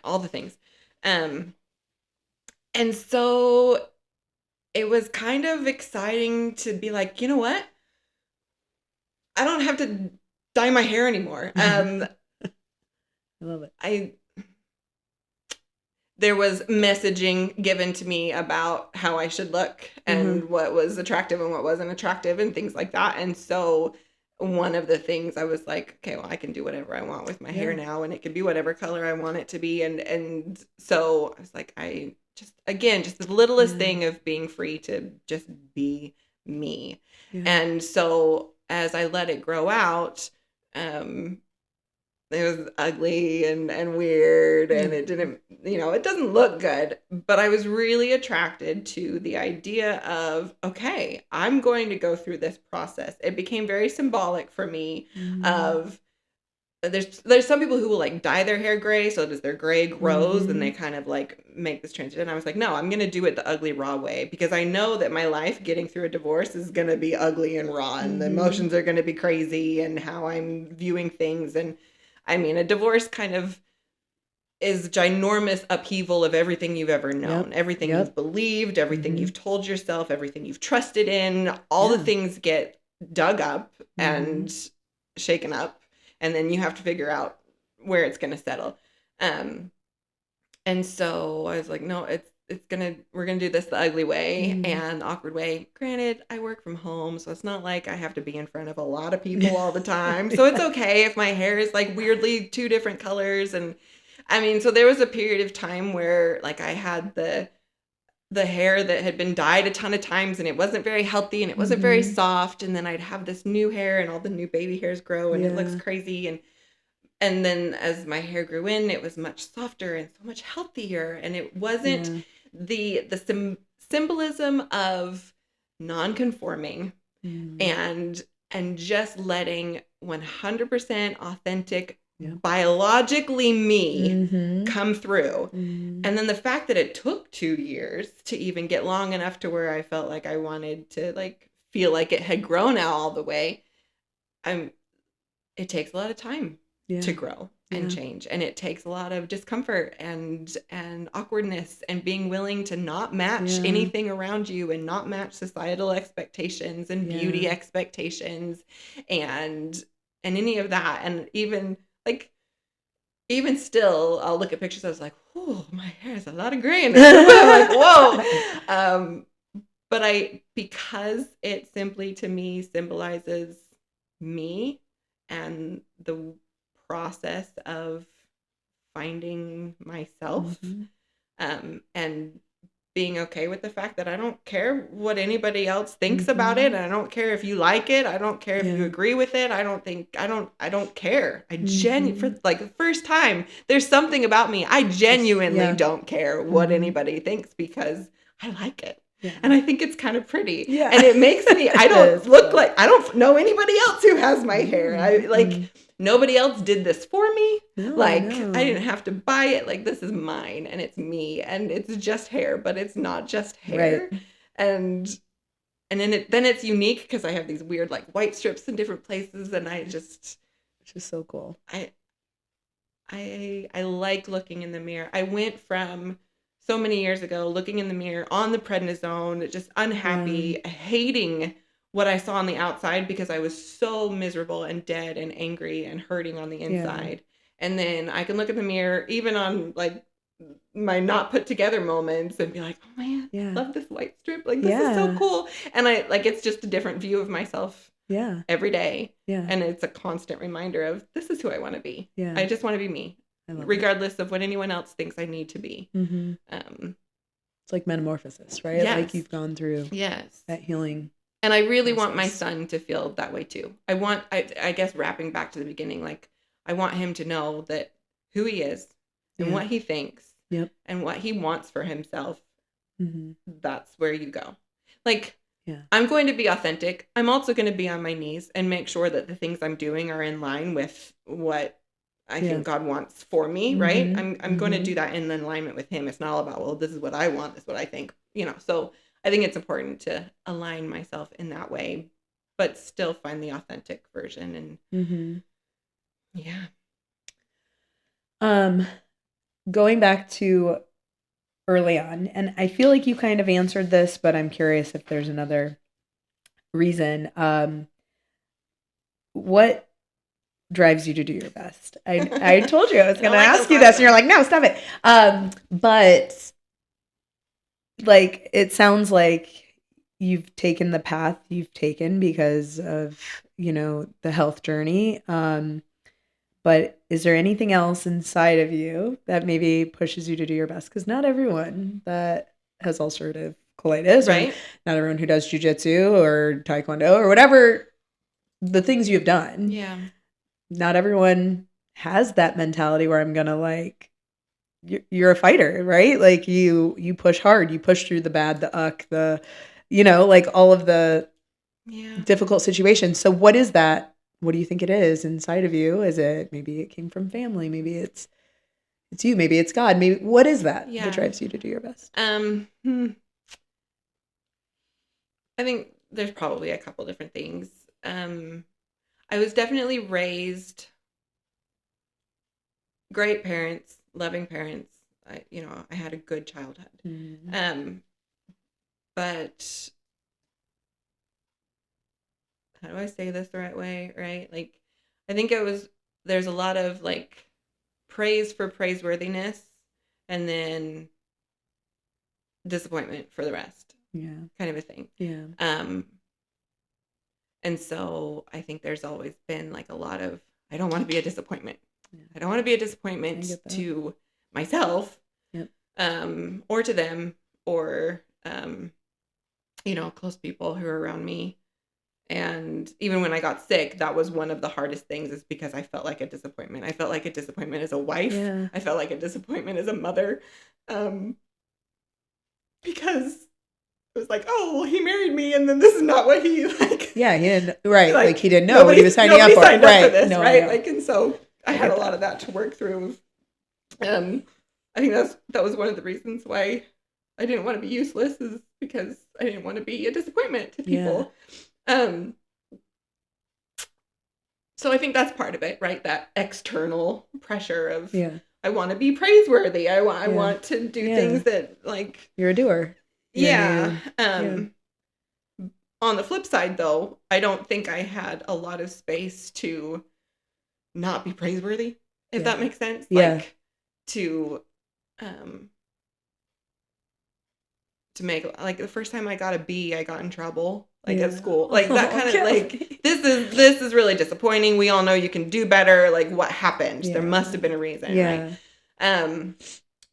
all the things. And so it was kind of exciting to be like, you know what? I don't have to dye my hair anymore. I love it. there was messaging given to me about how I should look and what was attractive and what wasn't attractive and things like that. And so one of the things I was like, okay, well, I can do whatever I want with my hair now, and it can be whatever color I want it to be. And so I was like, just the littlest thing of being free to just be me. And so as I let it grow out, it was ugly and weird, and it didn't, it doesn't look good, but I was really attracted to the idea of, okay, I'm going to go through this process. It became very symbolic for me of, there's some people who will like dye their hair gray, so as their gray grows, and they kind of like make this transition. And I was like, no, I'm going to do it the ugly, raw way, because I know that my life getting through a divorce is going to be ugly and raw, and the emotions are going to be crazy, and how I'm viewing things. And I mean, a divorce kind of is ginormous upheaval of everything you've ever known, everything you've believed, everything you've told yourself, everything you've trusted in, all the things get dug up and shaken up, and then you have to figure out where it's going to settle. And so I was like, no, we're going to do this the ugly way and awkward way. Granted, I work from home, so it's not like I have to be in front of a lot of people all the time. So it's okay if my hair is like weirdly 2 different colors. And I mean, so there was a period of time where like I had the hair that had been dyed a ton of times, and it wasn't very healthy, and it wasn't very soft. And then I'd have this new hair, and all the new baby hairs grow, and it looks crazy. And then as my hair grew in, it was much softer and so much healthier. And it wasn't the symbolism of non-conforming and just letting 100% authentic, biologically me come through. And then the fact that it took 2 years to even get long enough to where I felt like I wanted to like feel like it had grown out all the way. It takes a lot of time to grow and change, and it takes a lot of discomfort and awkwardness, and being willing to not match anything around you, and not match societal expectations and beauty expectations and any of that. And even still, I'll look at pictures, I was like, oh, my hair is a lot of gray in it. I'm like, whoa. But because it simply to me symbolizes me and the process of finding myself, and being okay with the fact that I don't care what anybody else thinks about it, and I don't care if you like it, I don't care if you agree with it, I don't care. I for like the first time, there's something about me, I genuinely don't care what anybody thinks, because I like it. And I think it's kind of pretty. And it makes me, I don't look like, I don't know anybody else who has my hair. I like, nobody else did this for me. I didn't have to buy it. Like, this is mine, and it's me, and it's just hair, but it's not just hair. Right. And then it's unique because I have these weird like white strips in different places, and it's just so cool. I like looking in the mirror. I went from so many years ago looking in the mirror on the prednisone, just unhappy, hating what I saw on the outside, because I was so miserable and dead and angry and hurting on the inside. And then I can look in the mirror even on like my not put together moments and be like, oh man, I love this white strip, like this is so cool. And I like, it's just a different view of myself every day. And it's a constant reminder of, this is who I want to be. I just want to be me, regardless of what anyone else thinks I need to be. It's like metamorphosis, right? Like you've gone through that healing. And I really want my son to feel that way too. I guess wrapping back to the beginning, like I want him to know that who he is and what he thinks and what he wants for himself. That's where you go. Like, I'm going to be authentic. I'm also going to be on my knees and make sure that the things I'm doing are in line with what I think God wants for me, right? I'm going to do that in alignment with him. It's not all about, well, this is what I want, this is what I think, so I think it's important to align myself in that way, but still find the authentic version. And going back to early on, and I feel like you kind of answered this, but I'm curious if there's another reason. What drives you to do your best? I told you I was going to like ask you this, and you're like, no, stop it. But like, it sounds like you've taken the path you've taken because of, the health journey. But is there anything else inside of you that maybe pushes you to do your best? Because not everyone that has ulcerative colitis, right? Or not everyone who does Jiu Jitsu or Taekwondo or whatever the things you've done. Yeah. Not everyone has that mentality where I'm gonna like, you're a fighter, right? Like you push hard, you push through the bad, the the, like all of the difficult situations. So what is that? What do you think it is inside of you? Is it, maybe it came from family? Maybe it's you. Maybe it's God. Maybe, what is that that drives you to do your best? I think there's probably a couple different things. I was definitely raised great parents, loving parents. I had a good childhood. Mm-hmm. But how do I say this the right way, right? Like, I think there's a lot of like praise for praiseworthiness and then disappointment for the rest. Yeah. Kind of a thing. Yeah. And so I think there's always been like a lot of, I don't want to be a disappointment. Yeah. I don't want to be a disappointment to myself, yep. Or to them, or, close people who are around me. And even when I got sick, that was one of the hardest things, is because I felt like a disappointment. I felt like a disappointment as a wife. Yeah. I felt like a disappointment as a mother. Because it was like, oh, well, he married me, and then this is not what he like. Yeah, he didn't. Right, like he didn't know what he was signing up for. Signed up for this, right? Like, and so I had a lot of that to work through. I think that was one of the reasons why I didn't want to be useless, is because I didn't want to be a disappointment to people. Yeah. So I think that's part of it, right? That external pressure of, I want to be praiseworthy. I want to do things that, like, you're a doer. Yeah. On the flip side, though, I don't think I had a lot of space to not be praiseworthy, if that makes sense. Like, to make, like, the first time I got a B, I got in trouble, like, at school. Like, that kind of, like, this is really disappointing. We all know you can do better. Like, what happened? There must have been a reason, right?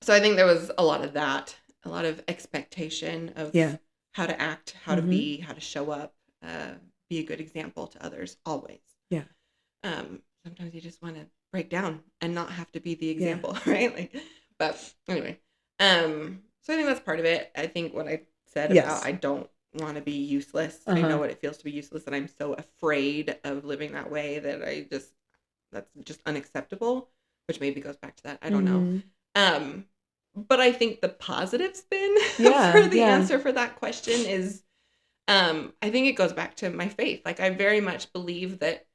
So I think there was a lot of that, a lot of expectation of how to act, how to be, how to show up, be a good example to others, always. Yeah. Sometimes you just want to break down and not have to be the example, right? Like, but anyway, so I think that's part of it. I think what I said about, I don't want to be useless. I know what it feels to be useless, and I'm so afraid of living that way that that's just unacceptable, which maybe goes back to that. I don't know. But I think the positive spin for the answer for that question is, I think it goes back to my faith. Like, I very much believe that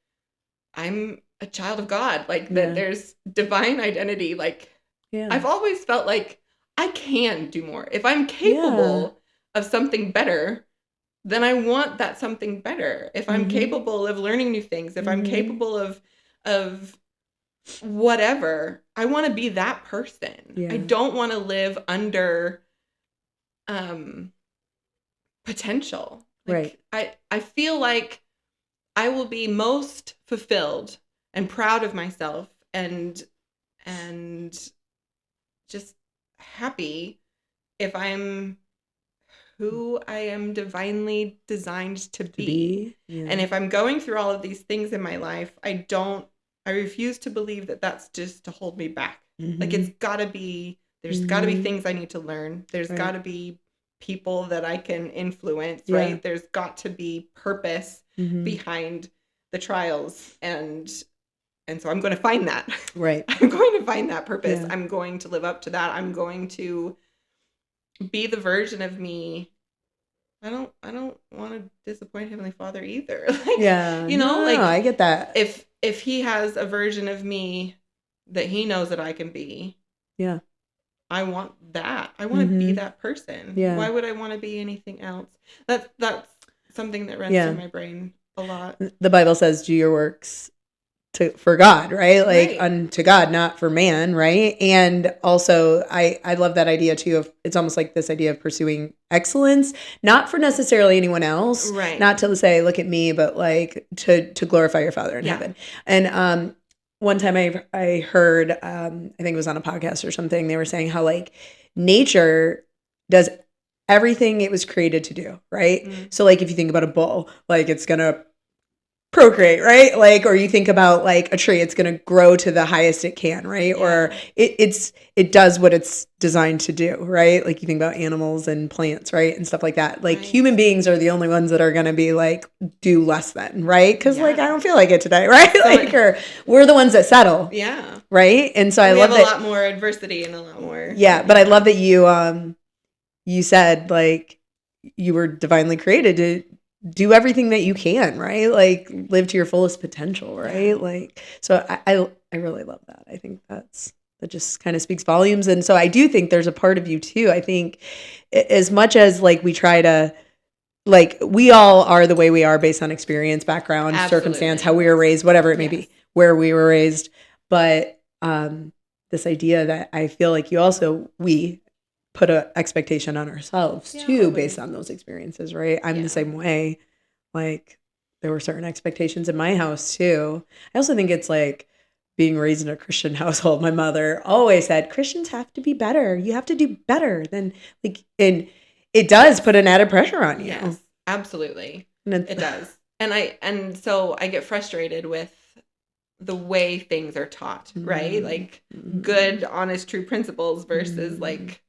I'm a child of God, like that there's divine identity. Like, I've always felt like I can do more. If I'm capable of something better, then I want that something better. If I'm capable of learning new things, if I'm capable of whatever, I want to be that person. I don't want to live under potential. Like, right. I feel like I will be most fulfilled and proud of myself and just happy if I'm who I am divinely designed to be. And if I'm going through all of these things in my life, I refuse to believe that that's just to hold me back. Like, it's gotta be, there's gotta be things I need to learn. There's gotta be people that I can influence, right? There's got to be purpose behind the trials. And so I'm going to find that. Right. I'm going to find that purpose. Yeah. I'm going to live up to that. I'm going to be the version of me. I don't want to disappoint Heavenly Father either. Like, no, I get that. If he has a version of me that he knows that I can be, I want that. I want to be that person. Yeah. Why would I want to be anything else? That's something that runs through my brain a lot. The Bible says, do your works for God, right? Like Right. unto God, not for man, right? And also I love that idea too of it's almost like this idea of pursuing excellence, not for necessarily anyone else, Right. not to say look at me, but like to glorify your Father in Yeah. heaven. And one time I heard I think it was on a podcast or something, they were saying how like nature does everything it was created to do, right? So like if you think about a bull, like it's gonna procreate, right? Like, or you think about like a tree, it's going to grow to the highest it can, right? Yeah. Or it does what it's designed to do, right? Like you think about animals and plants, right? And stuff like that. Like Right. human beings are the only ones that are going to be like do less than, right? Because like Yeah. I don't feel like it today, right? So Like or we're the ones that settle, Yeah. right? And so I we love have that. a lot more adversity and a lot more. Yeah, but I love that you said like you were divinely created to do everything that you can, right? Like live to your fullest potential, right? Yeah. Like so I really love that. I think that just kind of speaks volumes. And so I do think there's a part of you too. I think as much as like we try to like we all are the way we are based on experience, background, circumstance, how we were raised, whatever it may be, where we were raised. But this idea that I feel like we put an expectation on ourselves too, always. based on those experiences, right? I'm Yeah. the same way. Like there were certain expectations in my house too. I also think it's like being raised in a Christian household. My mother always said, Christians have to be better. You have to do better than like, and it does put an added pressure on you. Yes, absolutely. And It does. And so I get frustrated with the way things are taught, right? Like good, honest, true principles versus like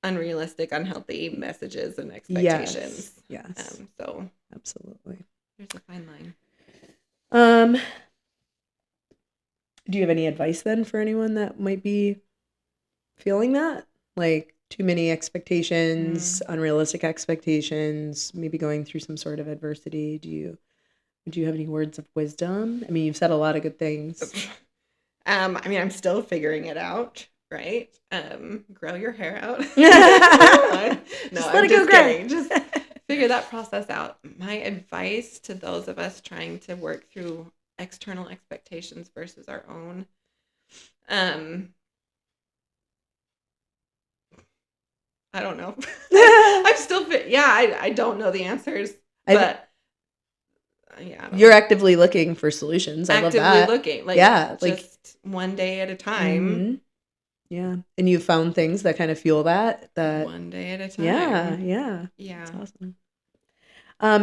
unrealistic, unhealthy messages and expectations. Yes. So absolutely. There's a fine line. Do you have any advice then for anyone that might be feeling that? Like too many expectations, unrealistic expectations, maybe going through some sort of adversity. Do you have any words of wisdom? I mean, you've said a lot of good things. I mean, I'm still figuring it out, right? Grow your hair out. No, let it go gray. Just figure that process out. My advice to those of us trying to work through external expectations versus our own. I don't know. I'm still I don't know the answers, but you're actively looking for solutions. I love that. Actively looking, just one day at a time. Mm-hmm. Yeah, and you found things that kind of fuel that one day at a time. Yeah. That's awesome.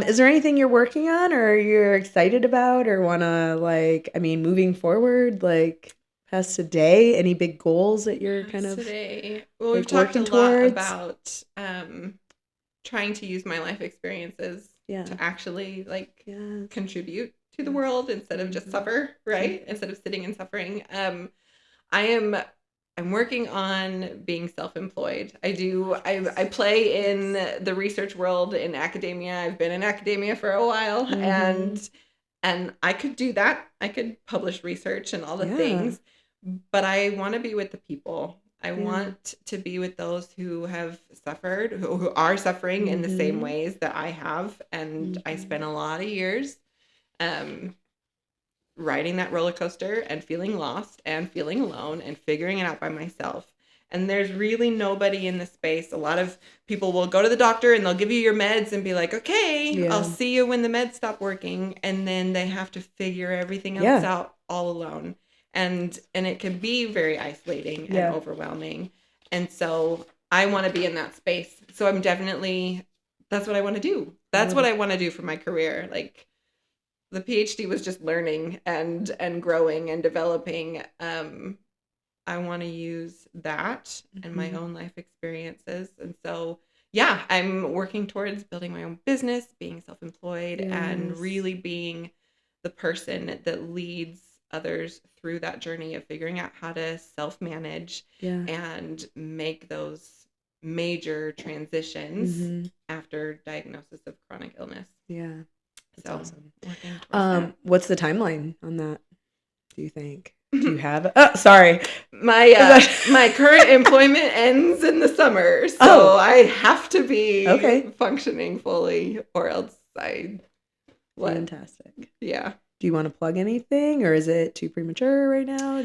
Is there anything you're working on or you're excited about or want to moving forward, like past today, any big goals that you're kind of today? Well, we've talked a lot about trying to use my life experiences to actually contribute to the world instead of just suffer, right? Instead of sitting and suffering. I'm working on being self-employed. I play in the research world in academia. I've been in academia for a while and I could do that. I could publish research and all the things, but I want to be with the people. I want to be with those who have suffered, who are suffering in the same ways that I have. And I spent a lot of years riding that roller coaster and feeling lost and feeling alone and figuring it out by myself. And there's really nobody in the space. A lot of people will go to the doctor and they'll give you your meds and be like, okay, I'll see you when the meds stop working. And then they have to figure everything else out all alone. And it can be very isolating and overwhelming. And so I want to be in that space. So that's what I want to do. That's what I want to do for my career. Like the PhD was just learning and growing and developing. I want to use that in my own life experiences. And so, I'm working towards building my own business, being self-employed and really being the person that leads others through that journey of figuring out how to self-manage and make those major transitions after diagnosis of chronic illness. Yeah. That's awesome. What's the timeline on that, do you think? Do you have sorry. My current employment ends in the summer, so I have to be functioning fully or else I Fantastic. Yeah. Do you want to plug anything, or is it too premature right now?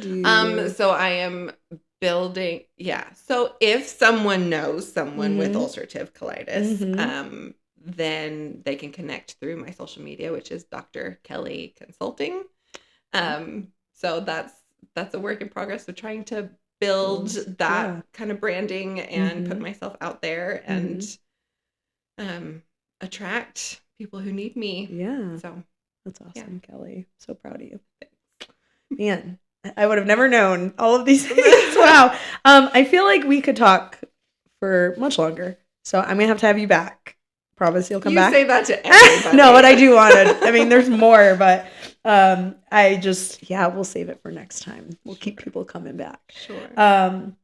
So I am building. Yeah. So if someone knows someone with ulcerative colitis, then they can connect through my social media, which is Dr. Kelli Consulting. So that's a work in progress of trying to build that kind of branding and put myself out there and attract people who need me. Yeah. So that's awesome, Kelli. So proud of you. Man, I would have never known all of these things. Wow. I feel like we could talk for much longer. So I'm going to have you back. Promise you'll come back. You say that to everybody. No, but I do want to. I mean, there's more, but we'll save it for next time. We'll keep people coming back. Sure.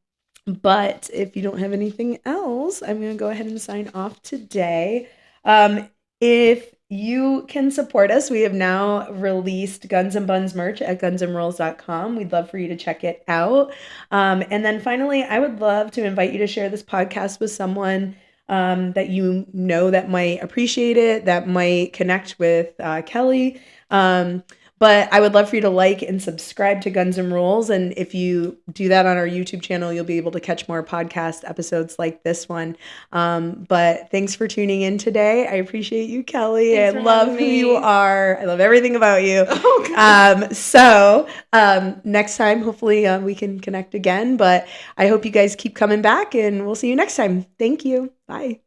But if you don't have anything else, I'm going to go ahead and sign off today. If you can support us, we have now released Gunz and Bunz merch at gunzandrolls.com. We'd love for you to check it out. And then finally, I would love to invite you to share this podcast with someone that you know that might appreciate it, that might connect with Kelli. But I would love for you to like and subscribe to Gunz and Rollz. And if you do that on our YouTube channel, you'll be able to catch more podcast episodes like this one. But thanks for tuning in today. I appreciate you, Kelli. I love who you are. I love everything about you. So next time, hopefully we can connect again. But I hope you guys keep coming back, and we'll see you next time. Thank you. Bye.